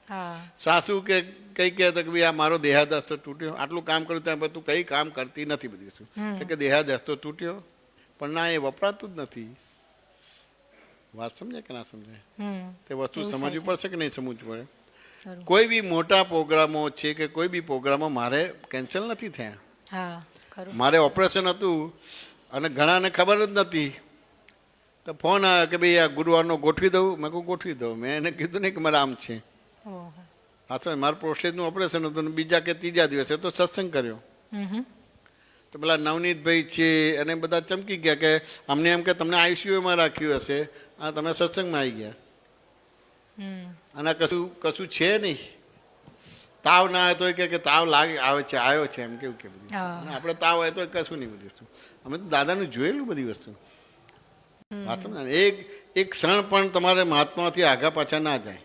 હા સાસુ કે કઈ કહેતા કે ભાઈ આ મારો દેહાદ્યાસ તો તૂટ્યો, આટલું કામ કર્યું ત્યાં તું કઈ કામ કરતી નથી બધી વસ્તુ કે દેહાદ્યાસ તો તૂટ્યો, પણ ના એ વપરાતું જ નથી. વાત સમજે કે ના સમજે? તે વસ્તુ સમજવી પડશે કે નહીં સમજવું પડે? કોઈ બી મોટા પ્રોગ્રામો છે કે કોઈ બી પ્રોગ્રામો મારે કેન્સલ નથી થયા. હા ખરું. મારે ઓપરેશન હતું અને ઘણાને ખબર જ નથી, તો ફોન આવ્યો કે ભાઈ આ ગુરુવારનો ગોઠવી દઉં. મેં કહું ગોઠવી દઉં. મેં એને કીધું નહીં કે મારે આમ છે. ઓહો. હા તો મારું પ્રોસ્ટેટનું ઓપરેશન હતું ને બીજા કે ત્રીજા દિવસે તો સત્સંગ કર્યો. તો પેલા નવનીતભાઈ છે અને બધા ચમકી ગયા કે અમને એમ કે તમને આઈસીયુમાં રાખ્યું હશે અને તમે સત્સંગમાં આવી ગયા. અને કશું છે નહીં. તાવ ના આવે તો કે તાવ લાગે આવે છે, આવ્યો છે, એમ કેવું કે બધું. અને આપણે તાવ હોય તો કશું નહીં બધી વસ્તુ. અમે તો દાદાનું જોયેલું બધી વસ્તુ. વાત સમજે ને? એક ક્ષણ પણ તમારે મહાત્માથી આગા પાછા ના જાય.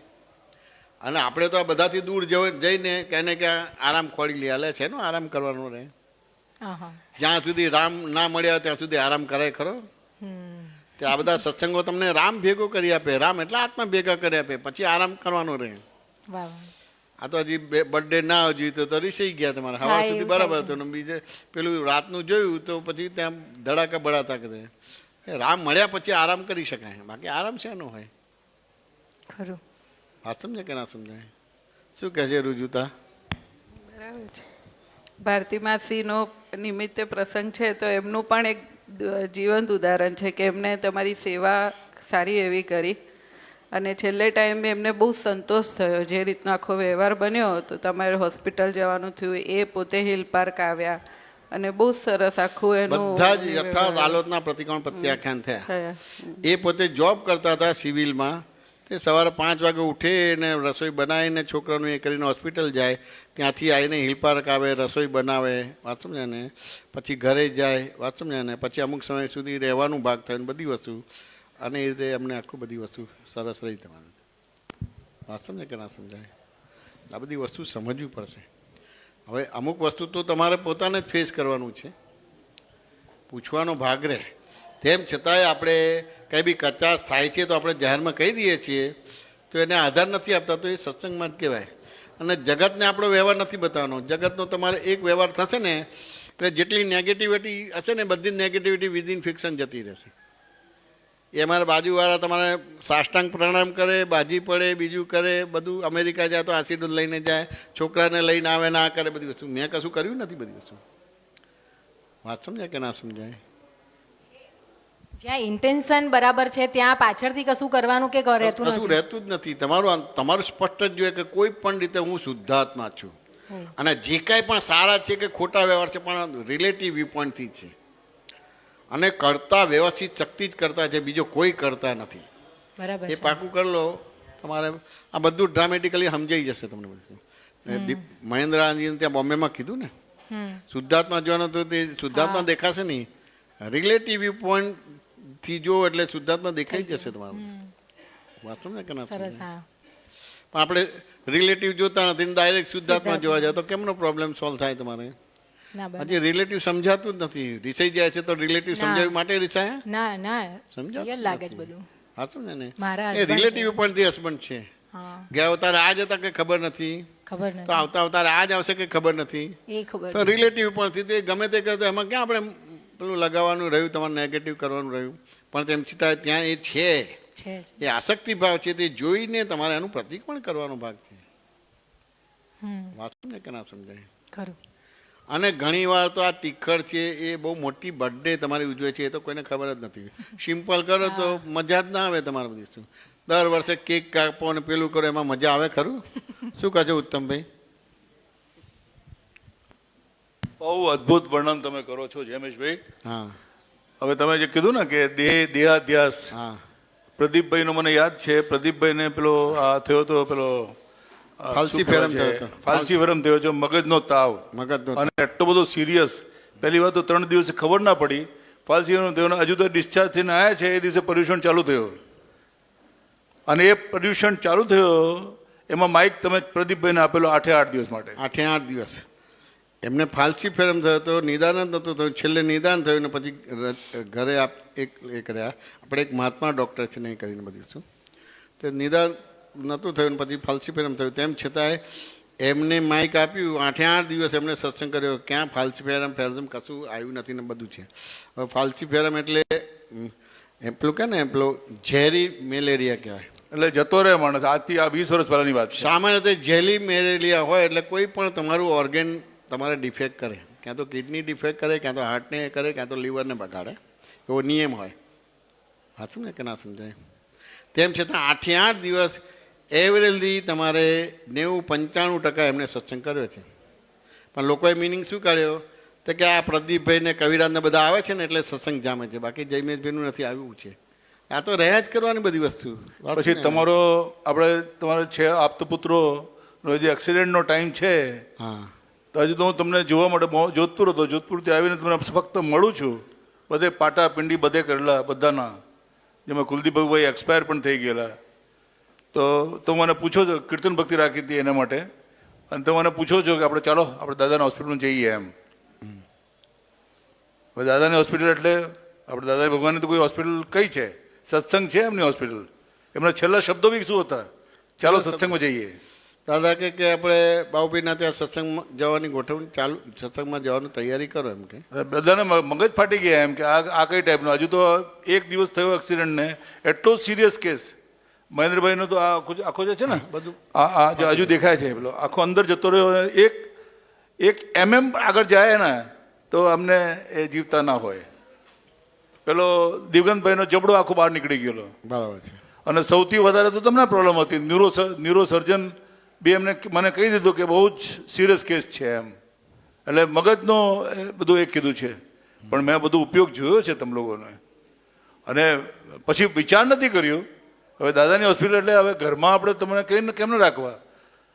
અને આપણે તો આ બધાથી દૂર જઈને કહીને કે આરામ ખોડી લે. હાલે છે ને આરામ કરવાનો રહે. જ્યાં સુધી રામ ના મળ્યા ત્યાં સુધી આરામ કરાય ખરો? તે આ બધા સત્સંગો તમને રામ ભેગો કરી આપે. રામ એટલે આત્મા ભેગા કરી આપે, પછી આરામ કરવાનો રહે. આ તો હજી બર્થડે ના જોયું તો રીસાઈ ગયા તમારે. સવાર સુધી બરાબર હતું ને બીજે પેલું રાતનું જોયું તો પછી ત્યાં ધડાકા બળાતા કરે. રામ મળ્યા પછી આરામ કરી શકાય, બાકી આરામ શેનો હોય? ખરું. વાત સમજે કે ના સમજાય? શું કહે છે રુજુતા? બરાબર છે. ભારતી માસીનો નિમિત્તે પ્રસંગ છે તો એમનું પણ એક જીવંત ઉદાહરણ છે કે એમને તમારી સેવા સારી એવી કરી અને છેલ્લે ટાઈમે એમને બહુ સંતોષ થયો. જે રીતનો આખો વ્યવહાર બન્યો તો તમારે હોસ્પિટલ જવાનું થયું, એ પોતે હિલ પાર્ક આવ્યા અને બહુ સરસ આખું એનું બધા જ યથાર્થ આલોચના પ્રતિકોણ પ્રત્યાખ્યાન થયા. એ પોતે જોબ કરતા હતા સિવિલમાં. તે સવારે 5 વાગે ઉઠે ને રસોઈ બનાવીને છોકરાનું એ કરીને હોસ્પિટલ જાય, ત્યાંથી આવીને હિલ પાર્ક આવે, રસોઈ બનાવે, વાત સમજ્યા ને, પછી ઘરે જાય, વાત સમજ્યા ને, પછી અમુક સમય સુધી રહેવાનું ભાગ થાય ને બધી વસ્તુ. અને એ રીતે અમને આખું બધી વસ્તુ સરસ રહી તમારે. વાત સમજે કે ના સમજાય? આ બધી વસ્તુ સમજવી પડશે. હવે અમુક વસ્તુ તો તમારે પોતાને જ ફેસ કરવાનું છે, પૂછવાનો ભાગ રહે. તેમ છતાંય આપણે કંઈ બી કચાશ થાય છે તો આપણે જાહેરમાં કહી દઈએ છીએ, તો એને આધાર નથી આપતા તો એ સત્સંગમાં જ કહેવાય. અને જગતને આપણો વ્યવહાર નથી બતાવવાનો. જગતનો તમારે એક વ્યવહાર થશે ને કે જેટલી નેગેટિવિટી હશે ને બધી જ નેગેટિવિટી વિધિન ફિક્શન જતી રહેશે. એ અમારા બાજુવાળા તમારે સાષ્ટાંગ પ્રણામ કરે, બાજી પડે, બીજું કરે, બધું. અમેરિકા જાય તો આશીર્વાદ લઈને જાય, છોકરાને લઈને આવે, ના કરે બધી વસ્તુ. મેં કશું કર્યું નથી બધી વસ્તુ. વાત સમજાય કે ના સમજાય? જ્યાં ઇન્ટેન્શન બરાબર છે ત્યાં પાછળથી કશું કરવાનું કે રહેતું કશું રહેતું જ નથી. તમારું સ્પષ્ટ જ જોઈએ કે કોઈ પણ રીતે હું શુદ્ધાત્મા છું. અને જે કાંઈ પણ સારા છે કે ખોટા વ્યવહાર છે પણ રિલેટિવ વ્યૂ પોઈન્ટથી છે. અને કરતા વ્યવસ્થિત શક્તિ જ કરતા છે, બીજો કોઈ કરતા નથી. બરાબર એ પાકું કરી લો. તમારે આ બધું ડ્રામેટિકલી સમજાઈ જશે તમને બધું. મહેન્દ્ર આનંદજીને ત્યાં બોમ્બેમાં કીધું ને, શુદ્ધાત્મા જોવાનું તો તે શુદ્ધાત્મા દેખાશે નહીં, રિલેટિવ વ્યૂ પોઈન્ટ થી જો એટલે શુદ્ધાત્મા દેખાઈ જશે તમારું. વાત સમજે કે ના? સરસ. હા પણ આપણે રિલેટિવ જોતા નથી, ડાયરેક્ટ શુદ્ધાત્મા જોવા જાય તો કેમનો પ્રોબ્લેમ સોલ્વ થાય તમારે? હજી રિલેટિવ સમજાતું જ નથી. રિસાઈ જાય છે તો રિલેટિવ સમજાવવા માટે રિસાયા? ના ના સમજાતું લાગે છે બધું. હા શું ને, મારા એ રિલેટિવ પણ થી હસબન્ડ છે. ગયા અવતારે આ જ હતા કે ખબર નથી, ખબર નથી. તો આવતા અવતારે આ જ આવશે કે ખબર નથી, એ ખબર તો રિલેટિવ પણ થી ગમે તે કરે તો એમાં ક્યાં આપણે પેલું લગાવવાનું રહ્યું, તમારે નેગેટિવ કરવાનું રહ્યું, પણ તેમ છતાં ત્યાં એ છે, છે જ. એ આસક્તિ ભાવ છે, તે જોઈને તમારે એનું પ્રતિક પણ કરવાનો ભાગ છે. વાત સમજે કે ના સમજાય? ખરું. અને ઘણી વાર તો આ તિખડ છે એ બહુ મોટી બર્થડે તમારી ઉજવે છે, એ તો કોઈને ખબર જ નથી. સિમ્પલ કરો તો મજા જ ના આવે તમારે બધી. શું દર વર્ષે કેક કાપો અને પેલું કરો, એમાં મજા આવે ખરું? શું કહે છે ઉત્તમભાઈ? બહુ અદ્ભુત વર્ણન તમે કરો છો જયેશભાઈ. હા હવે તમે જે કીધું ને કે દેહાધ્યાસ, હા પ્રદીપભાઈનો મને યાદ છે, પ્રદીપભાઈને પેલો આ થયો હતો, પેલો ફાલસીફેરમ થયો હતો. ફાલસીફેરમ થયો છે, મગજનો તાવ, મગજનો અને એટલો બધો સિરિયસ. પહેલી વાર તો 3 દિવસ ખબર ના પડી ફાલસીફેરમ થયો, હજુ તો ડિસ્ચાર્જ થઈને આવ્યા છે એ દિવસે પર્યુષણ ચાલુ થયો. અને એ પર્યુષણ ચાલુ થયો એમાં માઇક તમે પ્રદીપભાઈને આપેલો 8 દિવસ માટે. 8 દિવસ એમને ફાલસીફેરમ થયો હતો, નિદાન જ નહોતું થયું. છેલ્લે નિદાન થયું ને પછી ઘરે એ કર્યા. આપણે એક મહાત્મા ડૉક્ટર છે ને એ કરીને બધી શું તે નિદાન નહોતું થયું ને પછી ફાલસીફેરમ થયું. તેમ છતાંય એમને માઇક આપ્યું, 8 દિવસ એમને સત્સંગ કર્યો. ક્યાં ફાલસીફેરમ કશું આવ્યું નથી ને બધું છે. હવે ફાલસીફેરમ એટલે પેલું કે ને પેલો ઝેરી મેલેરિયા કહેવાય. એટલે જતો રહે માણસ. આજથી આ 20 વર્ષ પહેલાની વાત છે. સામાન્ય રીતે ઝેરી મેલેરિયા હોય એટલે કોઈ પણ તમારું ઓર્ગેન તમારે ડિફેક્ટ કરે, ક્યાં તો કિડની ડિફેક્ટ કરે, ક્યાં તો હાર્ટને કરે, ક્યાં તો લીવરને બગાડે, એવો નિયમ હોય. સાચું ને કે ના સમજાય? તેમ છતાં 8 દિવસ એવરેજલી તમારે 90-95% એમને સત્સંગ કર્યો છે. પણ લોકોએ મિનિંગ શું કાઢ્યો તો કે આ પ્રદીપભાઈ ને કવિરાજને બધા આવે છે ને એટલે સત્સંગ જામે છે, બાકી જયમેશભાઈનું નથી આવ્યું છે. આ તો રહ્યા જ કરવાની બધી વસ્તુ. પછી તમારો આપણે તમારે છે આપતપુત્રોનો જે એક્સિડન્ટનો ટાઈમ છે, હા તો હજુ તો હું તમને જોવા માટે જોધપુર હતો, જોધપુરથી આવીને તમને ફક્ત મળું છું. બધે પાટા પિંડી બધે કરેલા બધાના, જેમાં કુલદીપભાઈ એક્સપાયર પણ થઈ ગયેલા. તો મને પૂછો છો, કીર્તન ભક્તિ રાખી હતી એના માટે, અને તો મને પૂછો છો કે આપણે ચાલો આપણે દાદાના હોસ્પિટલમાં જઈએ એમ. હવે દાદાની હોસ્પિટલ એટલે આપણે દાદા ભગવાનની તો કોઈ હોસ્પિટલ કઈ છે? સત્સંગ છે એમની હોસ્પિટલ. એમના છેલ્લા શબ્દો બી શું હતા? ચાલો સત્સંગમાં જઈએ. દાદા કે આપણે બાબુભાઈના ત્યાં સત્સંગમાં જવાની ગોઠવણી ચાલુ, સત્સંગમાં જવાની તૈયારી કરો એમ કે. બધાને મગજ ફાટી ગયા એમ કે આ કઈ ટાઈપનો. હજુ તો 1 દિવસ થયો એક્સિડન્ટને, એટલો સિરિયસ કેસ. મહેન્દ્રભાઈનો તો આખો જે છે ને બધું આ હજુ દેખાય છે, પેલો આખો અંદર જતો રહ્યો. એક આગળ જાય ને તો અમને એ જીવતા ના હોય. પેલો દિવ્યંતભાઈનો જબડો આખો બહાર નીકળી ગયેલો. બરાબર છે. અને સૌથી વધારે તો તમને પ્રોબ્લેમ હતી, ન્યુરો સર્જન બી એમને મને કહી દીધું કે બહુ જ સિરિયસ કેસ છે એમ. એટલે મગજનો બધું એ કીધું છે. પણ મેં બધું ઉપયોગ જોયો છે તમે લોકોને, અને પછી વિચાર નથી કર્યો. હવે દાદાની હોસ્પિટલ એટલે હવે ઘરમાં આપણે તમને કેમ ન રાખવા?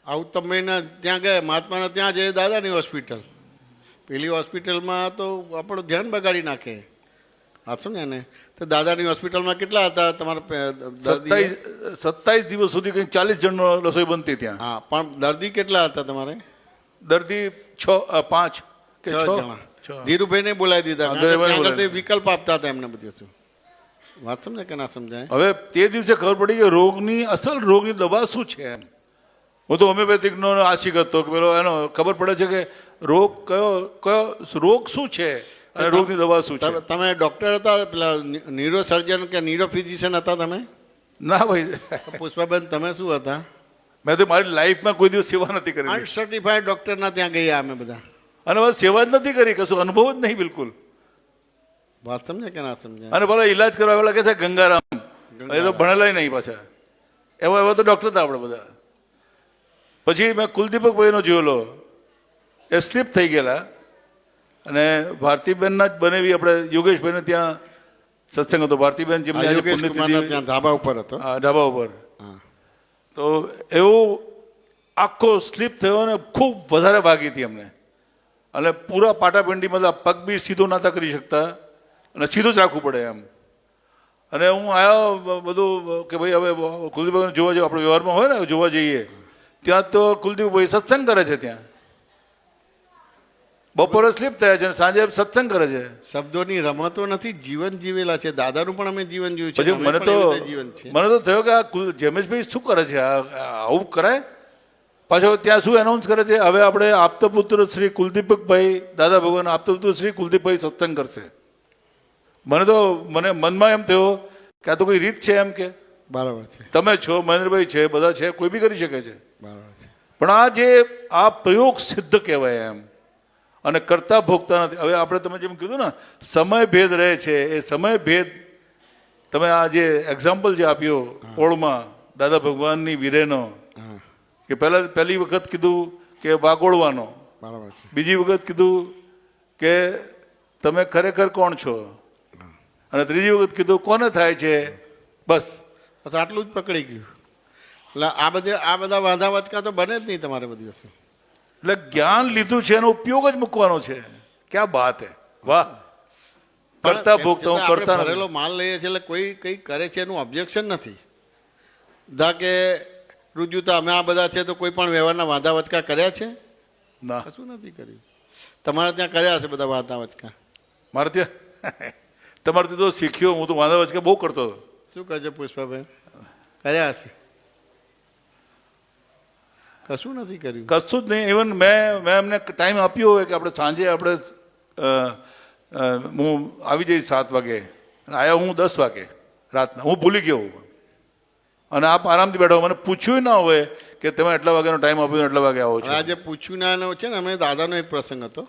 આવું તમે ત્યાં ગયા, મહાત્માના ત્યાં જઈએ દાદાની હોસ્પિટલ. પેલી હોસ્પિટલમાં તો આપણું ધ્યાન બગાડી નાખે. સાચું ને? એને તો દાદાની હોસ્પિટલમાં કેટલા હતા તમારા દર્દી? 27 દિવસ સુધી કંઈક 40 જણનો રસોઈ બનતી ત્યાં. હા, પણ દર્દી કેટલા હતા તમારે? દર્દી 5 કે 6 જણા. ધીરુભાઈને બોલાવી દીધા, ત્યાં આગળ વિકલ્પ આપતા હતા એમને બધું. શું વાત સમજે કે ના સમજાય? હવે તે દિવસે ખબર પડી કે અસલ રોગની દવા શું છે એમ. હું તો હોમિયોપેથિકનો આશિક હતો કે પેલો એનો ખબર પડે છે કે કયો રોગ શું છે અને રોગની દવા શું છે. તમે ડોક્ટર હતા, પેલા ન્યુરો સર્જન કે ન્યુરો ફિઝિશિયન હતા તમે? ના ભાઈ, પુષ્પાબેન તમે શું હતા? મેં તો મારી લાઈફમાં કોઈ દિવસ સેવા નથી કરી. અનસર્ટિફાઈડ ડોક્ટરના ત્યાં ગયા અમે બધા, અને બસ સેવા જ નથી કરી, કશું અનુભવ જ નહીં બિલકુલ. વાત સમજે કે ના સમજાય? અને પેલા ઇલાજ કરવા વાળા કે છે ગંગારામ, એ તો ભણેલા નહીં પાછા. એવા તો ડોક્ટર હતા આપણે બધા. પછી મેં કુલદીપકભાઈનો જોયેલો, એ સ્લીપ થઈ ગયેલા, અને ભારતીબેનના જ બનેવી આપણે યોગેશભાઈને ત્યાં સત્સંગ હતો. ભારતીબેન જેમને ત્યાં ધાબા ઉપર હતો. હા, ધાબા ઉપર. તો એવું આખો સ્લીપ થયો ને ખૂબ વધારે વાગી હતી અમને, અને પૂરા પાટાપિંડી મતલબ પગ બી સીધો નહોતા કરી શકતા, અને સીધું જ રાખવું પડે એમ. અને હું આવ્યો બધું કે ભાઈ હવે કુલદીપભાઈને જોવા જઈએ, આપણે વ્યવહારમાં હોય ને જોવા જઈએ. ત્યાં તો કુલદીપભાઈ સત્સંગ કરે છે ત્યાં. બપોરે સ્લીપ થયા છે અને સાંજે સત્સંગ કરે છે. શબ્દોની રમતો નથી, જીવન જીવેલા છે. દાદાનું પણ અમે જીવન જીવ્યું છે. પછી મને તો થયો કે આ જયેશભાઈ શું કરે છે, આવું કરાય? પાછો ત્યાં શું એનાઉન્સ કરે છે, હવે આપણે આપતપુત્ર શ્રી કુલદીપકભાઈ, દાદા ભગવાન આપતપુત્ર શ્રી કુલદીપભાઈ સત્સંગ કરશે. મને મનમાં એમ થયો કે આ તો કોઈ રીત છે એમ કે બરાબર છે, તમે છો, મહેન્દ્રભાઈ છે, બધા છે, કોઈ બી કરી શકે છે. બરાબર છે. પણ આ પ્રયોગ સિદ્ધ કહેવાય એમ, અને કરતા ભોગતા નથી. હવે આપણે તમે જેમ કીધું ને સમય ભેદ રહે છે, એ સમય ભેદ તમે આ જે એક્ઝામ્પલ જે આપ્યો પોળમાં દાદા ભગવાનની વિરેનો, હા, કે પહેલી વખત કીધું કે વાગોળવાનો, બરાબર છે. બીજી વખત કીધું કે તમે ખરેખર કોણ છો, અને ત્રીજી વખત કીધું કોને થાય છે. બસ બસ આટલું જ પકડી ગયું. એટલે આ બધા વાંધા વચકા તો બને જ નહીં તમારે બધી વસ્તુ. એટલે જ્ઞાન લીધું છે એનો ઉપયોગ જ મૂકવાનો છે. ક્યાં બાત હે, વાહ. કરતા ભોગતા હું કરતા નથી. ભરેલો માલ લઈએ છીએ એટલે કોઈ કઈ કરે છે એનું ઓબ્જેક્શન નથી. દા કે રુજુતા અમે આ બધા છે તો કોઈ પણ વ્યવહારના વાંધા વચકા કર્યા છે? ના, કશું નથી કર્યું. તમારે ત્યાં કર્યા હશે બધા વાંધા વચકા. મારે ત્યાં તમારથી તો શીખ્યો. હું તો વાંધા વચકે બહુ કરતો હતો. શું કહે છે પુષ્પાબેન? કર્યા હશે? કશું નથી કર્યું. કશું જ નહીં. ઇવન મેં એમને ટાઈમ આપ્યો હોય કે આપણે સાંજે હું આવી જઈશ 7 વાગે, અને આવ્યા હું 10 વાગે રાતના. હું ભૂલી ગયો હોઉં, અને આપ આરામથી બેઠો. મને પૂછ્યું ના હોય કે તમે એટલા વાગ્યાનો ટાઈમ આપ્યો, એટલા વાગે આવો છો. આજે પૂછ્યું ના છે ને, અમે દાદાનો એક પ્રસંગ હતો.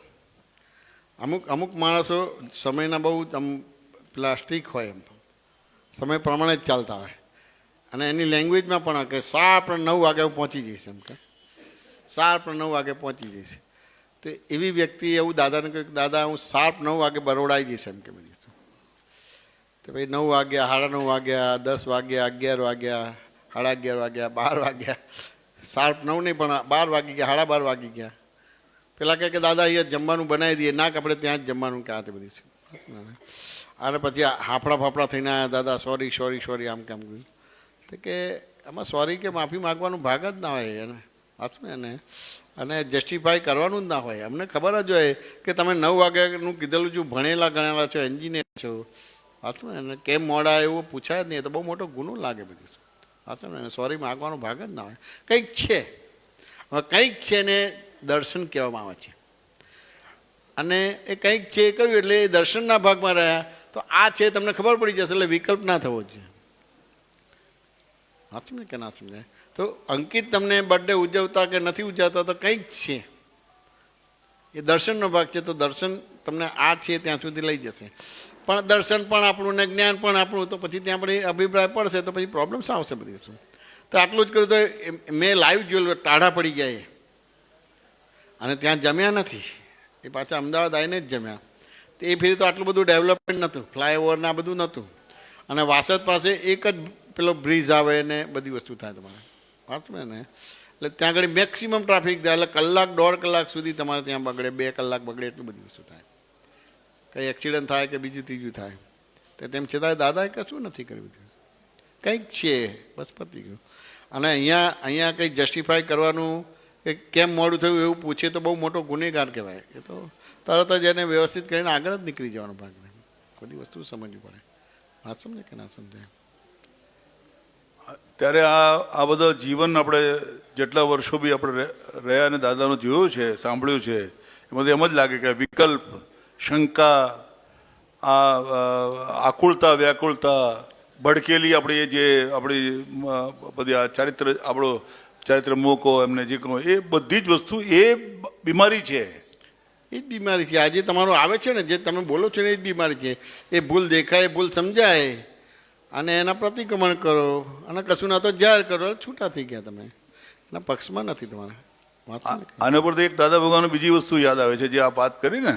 અમુક માણસો સમયના બહુ પ્લાસ્ટિક હોય, એમ સમય પ્રમાણે જ ચાલતા હોય, અને એની લેંગ્વેજમાં પણ કે શાર્પ 9 વાગે હું પહોંચી જઈશ, એમ કે શાર્પ 9 વાગે પહોંચી જઈશ. તો એવી વ્યક્તિ એવું દાદાને કહ્યું કે દાદા હું શાર્પ 9 વાગે બરોડા આવી જઈશ, એમ કે બધી વસ્તુ. તો ભાઈ 9 વાગ્યા, 9:30 વાગ્યા, 10 વાગ્યા, 11 વાગ્યા, 11:30 વાગ્યા, 12 વાગ્યા, શાર્પ 9 નહીં પણ 12 વાગી ગયા, 12:30 વાગી ગયા. પેલા કહે કે દાદા અહીંયા જમવાનું બનાવી દઈએ. ના, કે આપણે ત્યાં જ જમવાનું કે આ તે બધું છે. અને પછી હાફડા થઈને આવ્યા, દાદા સોરી આમ કેમ કહ્યું. તો કે આમાં સોરી કે માફી માગવાનું ભાગ જ ના હોય એને, વાંચું ને એને, અને જસ્ટિફાઈ કરવાનું જ ના હોય. અમને ખબર જ હોય કે તમે 9 વાગ્યાનું કીધેલું છું, ભણેલા ગણેલા છો, એન્જિનિયર છો, વાંચું ને એને કેમ મોડા એવું પૂછાય જ નહીં. તો બહુ મોટો ગુનો લાગે બધું, વાંચું ને એને સોરી માગવાનો ભાગ જ ના હોય. કંઈક છે, હવે કંઈક છે ને દર્શન કહેવામાં આવે છે, અને એ કંઈક છે એ કહ્યું એટલે એ દર્શનના ભાગમાં રહ્યા. તો આ છે તમને ખબર પડી જશે, એટલે વિકલ્પ ના થવો જોઈએ. સાચું ને કે ના સમજાય? તો અંકિત તમને બર્થડે ઉજવતા કે નથી ઉજવતા તો કંઈક છે, એ દર્શનનો ભાગ છે. તો દર્શન તમને આ છે ત્યાં સુધી લઈ જશે. પણ દર્શન પણ આપણું ને જ્ઞાન પણ આપણું, તો પછી ત્યાં આપણે અભિપ્રાય પડશે તો પછી પ્રોબ્લેમ્સ આવશે બધી વસ્તુ. તો આટલું જ કર્યું. તો મેં લાઈવ જોયેલું, ટાઢા પડી ગયા એ, અને ત્યાં જમ્યા નથી. એ પાછા અમદાવાદ આવીને જ જમ્યા. તો એ ફેરી તો આટલું બધું ડેવલપમેન્ટ નહોતું, ફ્લાયઓવર ને આ બધું નહોતું. અને વાસદ પાસે એક જ પેલો બ્રિજ આવે ને બધી વસ્તુ થાય તમારે, વાંચું ને. એટલે ત્યાં આગળ મેક્સિમમ ટ્રાફિક થાય, એટલે 1-1.5 કલાક સુધી તમારે ત્યાં બગડે, 2 કલાક બગડે, એટલી બધી વસ્તુ થાય. કંઈ એક્સિડન્ટ થાય કે બીજું ત્રીજું થાય. તો તેમ છતાં દાદાએ કશું નથી કર્યું. કંઈક છે, બસ પતી ગયું. અને અહીંયા કંઈક જસ્ટિફાઈ કરવાનું કે કેમ મોડું થયું એવું પૂછે તો બહુ મોટો ગુનેગાર કહેવાય. એ તો તરત જ એને વ્યવસ્થિત કરીને આગળ જ નીકળી જવાનો ભાગ. બધી વસ્તુ સમજવી પડે. વાત સમજે કે ના સમજાય? ત્યારે આ બધા જીવન આપણે જેટલા વર્ષો બી આપણે રહ્યા અને દાદાનું જોયું છે, સાંભળ્યું છે, એમાંથી એમ જ લાગે કે વિકલ્પ, શંકા, આ આકુળતા, વ્યાકુળતા, ભડકેલી આપણી બધી આ આપણો ચારિત્ર મોકો એમને જે કહો એ બધી જ વસ્તુ એ બીમારી છે. એ જ બીમારી છે. આજે તમારું આવે છે ને, જે તમે બોલો છો ને, એ જ બીમારી છે. એ ભૂલ દેખાય, ભૂલ સમજાય, અને એના પ્રતિક્રમણ કરો, અને કશું ના તો જાહેર કરો, છૂટા થઈ ગયા. તમે એના પક્ષમાં નથી તમારે. આના પરથી એક દાદા ભગવાનની બીજી વસ્તુ યાદ આવે છે, જે આ વાત કરી ને,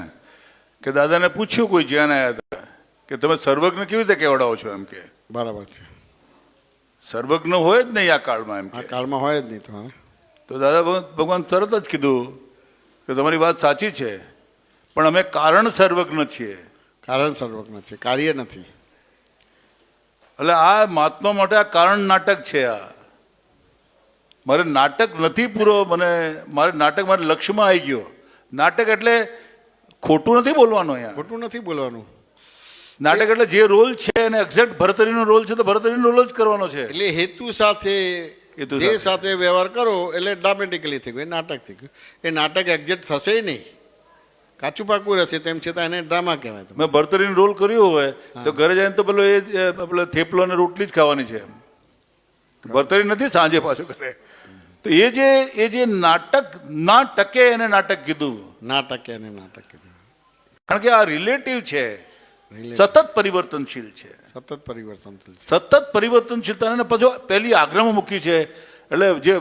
કે દાદાને પૂછ્યું કોઈ જ્યાં આવ્યા હતા કે તમે સર્વજ્ઞ કેવી રીતે કહેવડાવો છો, એમ કે બરાબર છે, સર્વજ્ઞ હોય જ નહીં આ કાળમાં, એમ આ કાળમાં હોય જ નહીં તમારે. તો દાદા ભગવાન તરત જ કીધું કે તમારી વાત સાચી છે, પણ અમે કારણ સર્વજ્ઞ છીએ. કારણ સર્વજ્ઞ છે, કાર્ય નથી. એટલે આ મહાત્મા માટે આ કારણ નાટક છે. આ મારે નાટક નથી પૂરો, મારે લક્ષ્યમાં આવી ગયો. નાટક એટલે ખોટું નથી બોલવાનું, અહીંયા ખોટું નથી બોલવાનું. નાટક એટલે જે રોલ છે એને એક્ઝેક્ટ ભરતરીનો રોલ છે તો ભરતરીનો રોલ જ કરવાનો છે. એટલે હેતુ સાથે વ્યવહાર કરો એટલે ડ્રામેટિકલી થઈ ગયું, એ નાટક થઈ ગયું. એ નાટક એક્ઝેક્ટ થશે નહીં, કાચું પાકું રહેશે તેમ છતાં એને ડ્રામા કહેવાય. તમે મેં ભરતરીનો રોલ કર્યો હોય તો ઘરે જઈને તો પેલો થેપલો અને રોટલી જ ખાવાની છે. ભરતરી નથી સાંજે પાછું કરે. તો એ જે નાટક ના ટકે એને નાટક કીધું. નાટક એને નાટક કીધું. કારણ કે આ રિલેટિવ છે, સતત પરિવર્તનશીલ છે. સતત પરિવર્તન થયું છે. સતત પરિવર્તનશીલતાને પછી પહેલી આજ્ઞામાં મૂકી છે. એટલે જે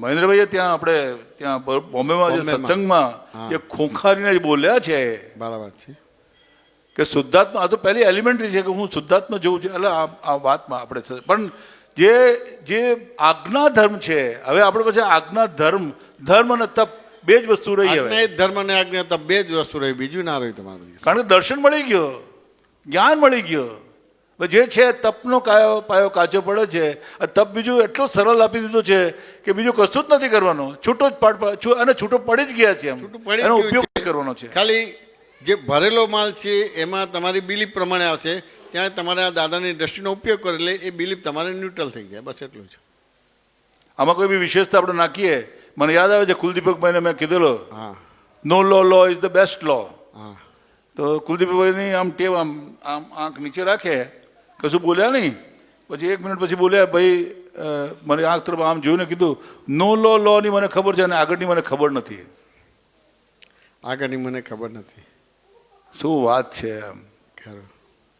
મહેન્દ્રભાઈએ ત્યાં આપણે ત્યાં બોમ્બેમાં જે સત્સંગમાં જે ખોખારીને જે બોલ્યા છે બરાબર છે. કે શુદ્ધાત્મા, આ તો પહેલી એલિમેન્ટરી છે કે હું શુદ્ધાત્મા જોઉં છું. એટલે આ વાતમાં આપણે પણ જે આજ્ઞા ધર્મ છે, હવે આપણે પછી આજ્ઞા ધર્મ અને તપ બે જ વસ્તુ રહી. હવે આજ્ઞા એ ધર્મ અને આજ્ઞા તપ બે જ વસ્તુ રહી, બીજું ના રહ્યું તમારું. કારણ કે દર્શન મળી ગયો, જ્ઞાન મળી ગયો. જે છે તપનો પાયો કાચો પડે છે. તપ બીજું એટલો સરળ આપી દીધો છે કે બીજું કશું જ નથી કરવાનું, છૂટો જ અને છૂટો પડી જ ગયા છે. એમ એનો ઉપયોગ કરવાનો છે. ખાલી જે ભરેલો માલ છે એમાં તમારી બિલીફ પ્રમાણે આવશે, ત્યાં તમારે આ દાદાની દ્રષ્ટિનો ઉપયોગ કરે એટલે એ બિલીફ તમારે ન્યુટ્રલ થઈ જાય. બસ એટલું છે. આમાં કોઈ બી વિશેષતા આપણે નાખીએ. મને યાદ આવે છે કુલદીપકભાઈને મેં કીધેલો, હા નો લો ઇઝ ધ બેસ્ટ લો. હા તો કુલદીપકભાઈની આમ ટેવ આમ આંખ નીચે રાખે, કશું બોલ્યા નહીં. પછી 1 મિનિટ પછી બોલ્યા, ભાઈ મને આંખ તરફ આમ જોઈને કીધું, નો લોની મને ખબર છે અને આગળની મને ખબર નથી. આગળની મને ખબર નથી. શું વાત છે એમ. ખરું.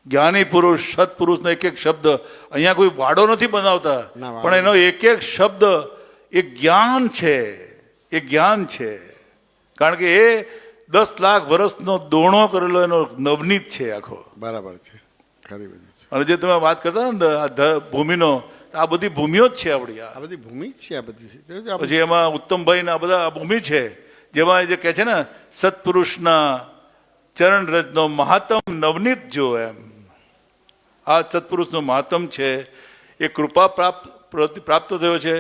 જ્ઞાની પુરુષ સત્પુરુષનો એક શબ્દ, અહીંયા કોઈ વાડો નથી બનાવતા, ના, વાડો પણ એનો એક શબ્દ એ જ્ઞાન છે. એ જ્ઞાન છે. કારણ કે એ 10 લાખ વર્ષનો દોણો કરેલો એનો નવનીત છે આખો. બરાબર છે. ખરી બધી છે. અને જે તમે વાત કરતા ને આ ભૂમિનો, આ બધી ભૂમિઓ જ છે આપણી. આ બધી ભૂમિ જ છે. આ બધી પછી એમાં ઉત્તમભાઈ ના બધા આ ભૂમિ છે, જેમાં જે કહે છે ને સત્પુરુષના ચરણ રજનો મહાત્મ નવનીત જો. એમ આ સત્પુરુષનો મહાત્મ છે. એ કૃપા પ્રાપ્ત થયો છે.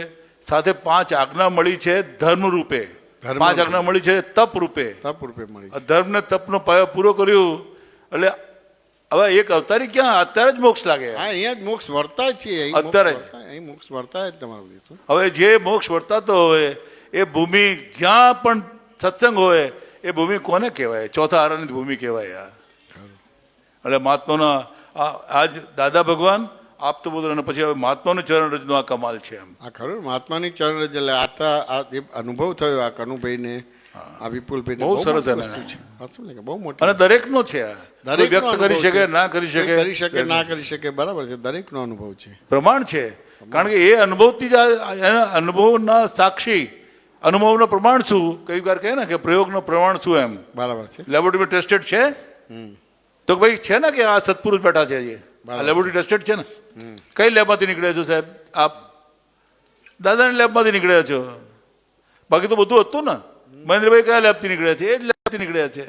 સાથે 5 આજ્ઞા મળી છે ધર્મ રૂપે. 5 આજ્ઞા મળી છે તપ રૂપે. તપ રૂપે મળી. ધર્મ ને તપનો પાયો પૂરો કર્યો. એટલે હવે એક અવતારી ક્યાં અત્યારે જ મોક્ષ લાગે. હા, અહીંયા જ મોક્ષ વર્તાય છે. અત્યારે જ. અહીં મોક્ષ વર્તાય જ તમારું બધું. હવે જે મોક્ષ વર્તાતો હોય એ ભૂમિ જ્યાં પણ સત્સંગ હોય એ ભૂમિ કોને કહેવાય? ચોથા આરાની ભૂમિ કહેવાય. એટલે મહાત્માના આજ દાદા ભગવાન આપતો બોલો અને પછી હવે મહાત્માનું ચરણ રજનો આ કમાલ છે. એમ આ ખરું મહાત્માની ચરણ રજ. એટલે આ જે અનુભવ થયો આ કનુભાઈને, આ વિપુલભાઈને, બહુ સરસ મોટી એને. વસ્તુ છે. સાચું ને કે બહુ મોટી. અને દરેકનો છે. દરેકનો વ્યક્ત કરી અનુભવ શકે છે. ના કરી શકે, કરી શકે ના કરી શકે. બરાબર છે. દરેકનો અનુભવ છે. પ્રમાણ છે. કારણ કે એ અનુભવથી જ એના અનુભવના સાક્ષી, અનુભવનો પ્રમાણ શું, કઈ વાર કહે ને કે પ્રયોગનો પ્રમાણ શું. એમ બરાબર છે. લેબોરેટરીમાં ટેસ્ટેડ છે તો ભાઈ છે ને કે આ સત્પુરુષ બેઠા છે. લેબોરેટરી ટેસ્ટેડ છે ને. કઈ લેબમાંથી નીકળ્યા છો સાહેબ આપ? દાદાની લેબમાંથી નીકળ્યા છો. બાકી તો બધું હતું ને. મહેન્દ્રભાઈ કયા લેબથી નીકળ્યા છે? એ જ લેબથી નીકળ્યા છે.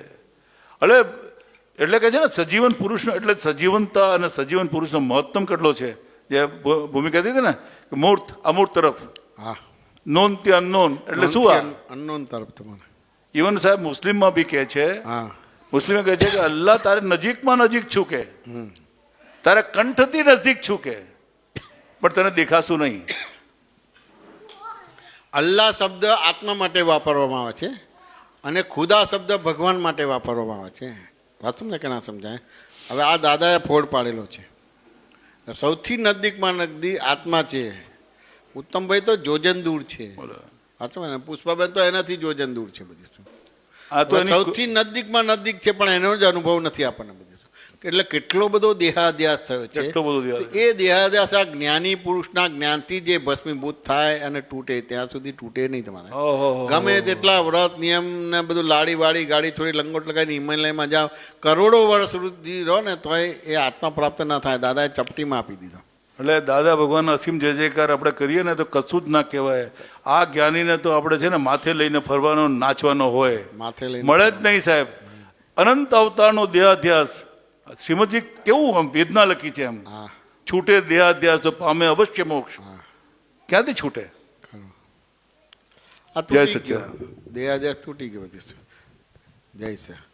એટલે કે છે ને સજીવન પુરુષનો, એટલે સજીવનતા અને સજીવન પુરુષનો મહત્તમ કેટલો છે. જે ભૂમિકા કહેતી હતી ને કે મૂર્ત અમૂર્ત તરફ, હા, નોન તે અનનોન. એટલે શું આ અનનોન તરફ તમારે. ઇવન સાહેબ મુસ્લિમમાં બી કહે છે, હા, મુસ્લિમ કહે છે કે અલ્લાહ તારે નજીકમાં નજીક છું કે, તારે કંઠથી નજીક છું કે, પણ તને દેખાશું નહીં. અલ્લાહ શબ્દ આત્મા માટે વાપરવામાં આવે છે અને ખુદા શબ્દ ભગવાન માટે વાપરવામાં આવે છે. વાંચું ને કે ના સમજાય. હવે આ દાદાએ ફોડ પાડેલો છે. સૌથી નજદીકમાં નજદીક આત્મા છે. ઉત્તમભાઈ તો જોજન દૂર છે. સાચું ને. પુષ્પાબેન તો એનાથી જોજન દૂર છે. બધી આ તો એની સૌથી નજદીકમાં નજદીક છે પણ એનો જ અનુભવ નથી આપણને બધી. એટલે કેટલો બધો દેહાધ્યાસ થયો છે. કેટલો બધો દેહાધ્યાસ. તો એ દેહાધ્યાસ આ જ્ઞાની પુરુષના જ્ઞાનથી જે ભસ્મીભૂત થાય અને તૂટે ત્યાં સુધી તૂટે નહીં તમારે. ગમે તેટલા વ્રત નિયમ ને બધું લાડી વાડી ગાડી થોડી લંગોટ લગાવીને હિમાલયમાં જાઓ, કરોડો વર્ષ સુધી રહો ને તોય એ આત્મા પ્રાપ્ત ના થાય. દાદાએ ચપટીમાં આપી દીધો. એટલે દાદા ભગવાન અસીમ જય જયકાર આપણે કરીએ ને તો કશું જ ના કહેવાય. આ જ્ઞાનીને તો આપણે છે ને માથે લઈને ફરવાનો નાચવાનો હોય, માથે લઈને મળે જ નહીં સાહેબ. અનંત અવતારનો દેહાધ્યાસ. શ્રીમદજી કેવું આમ વેદના લખી છે. એમ હા, છૂટે દેહાધ્યાસ તો પામે અવશ્ય મોક્ષ. ક્યાંથી છૂટે? ખરું. આ જય તૂટી ગયો. સચ્ચિદાનંદ. દેહાધ્યાસ તૂટી ગયો બધું. જય સર.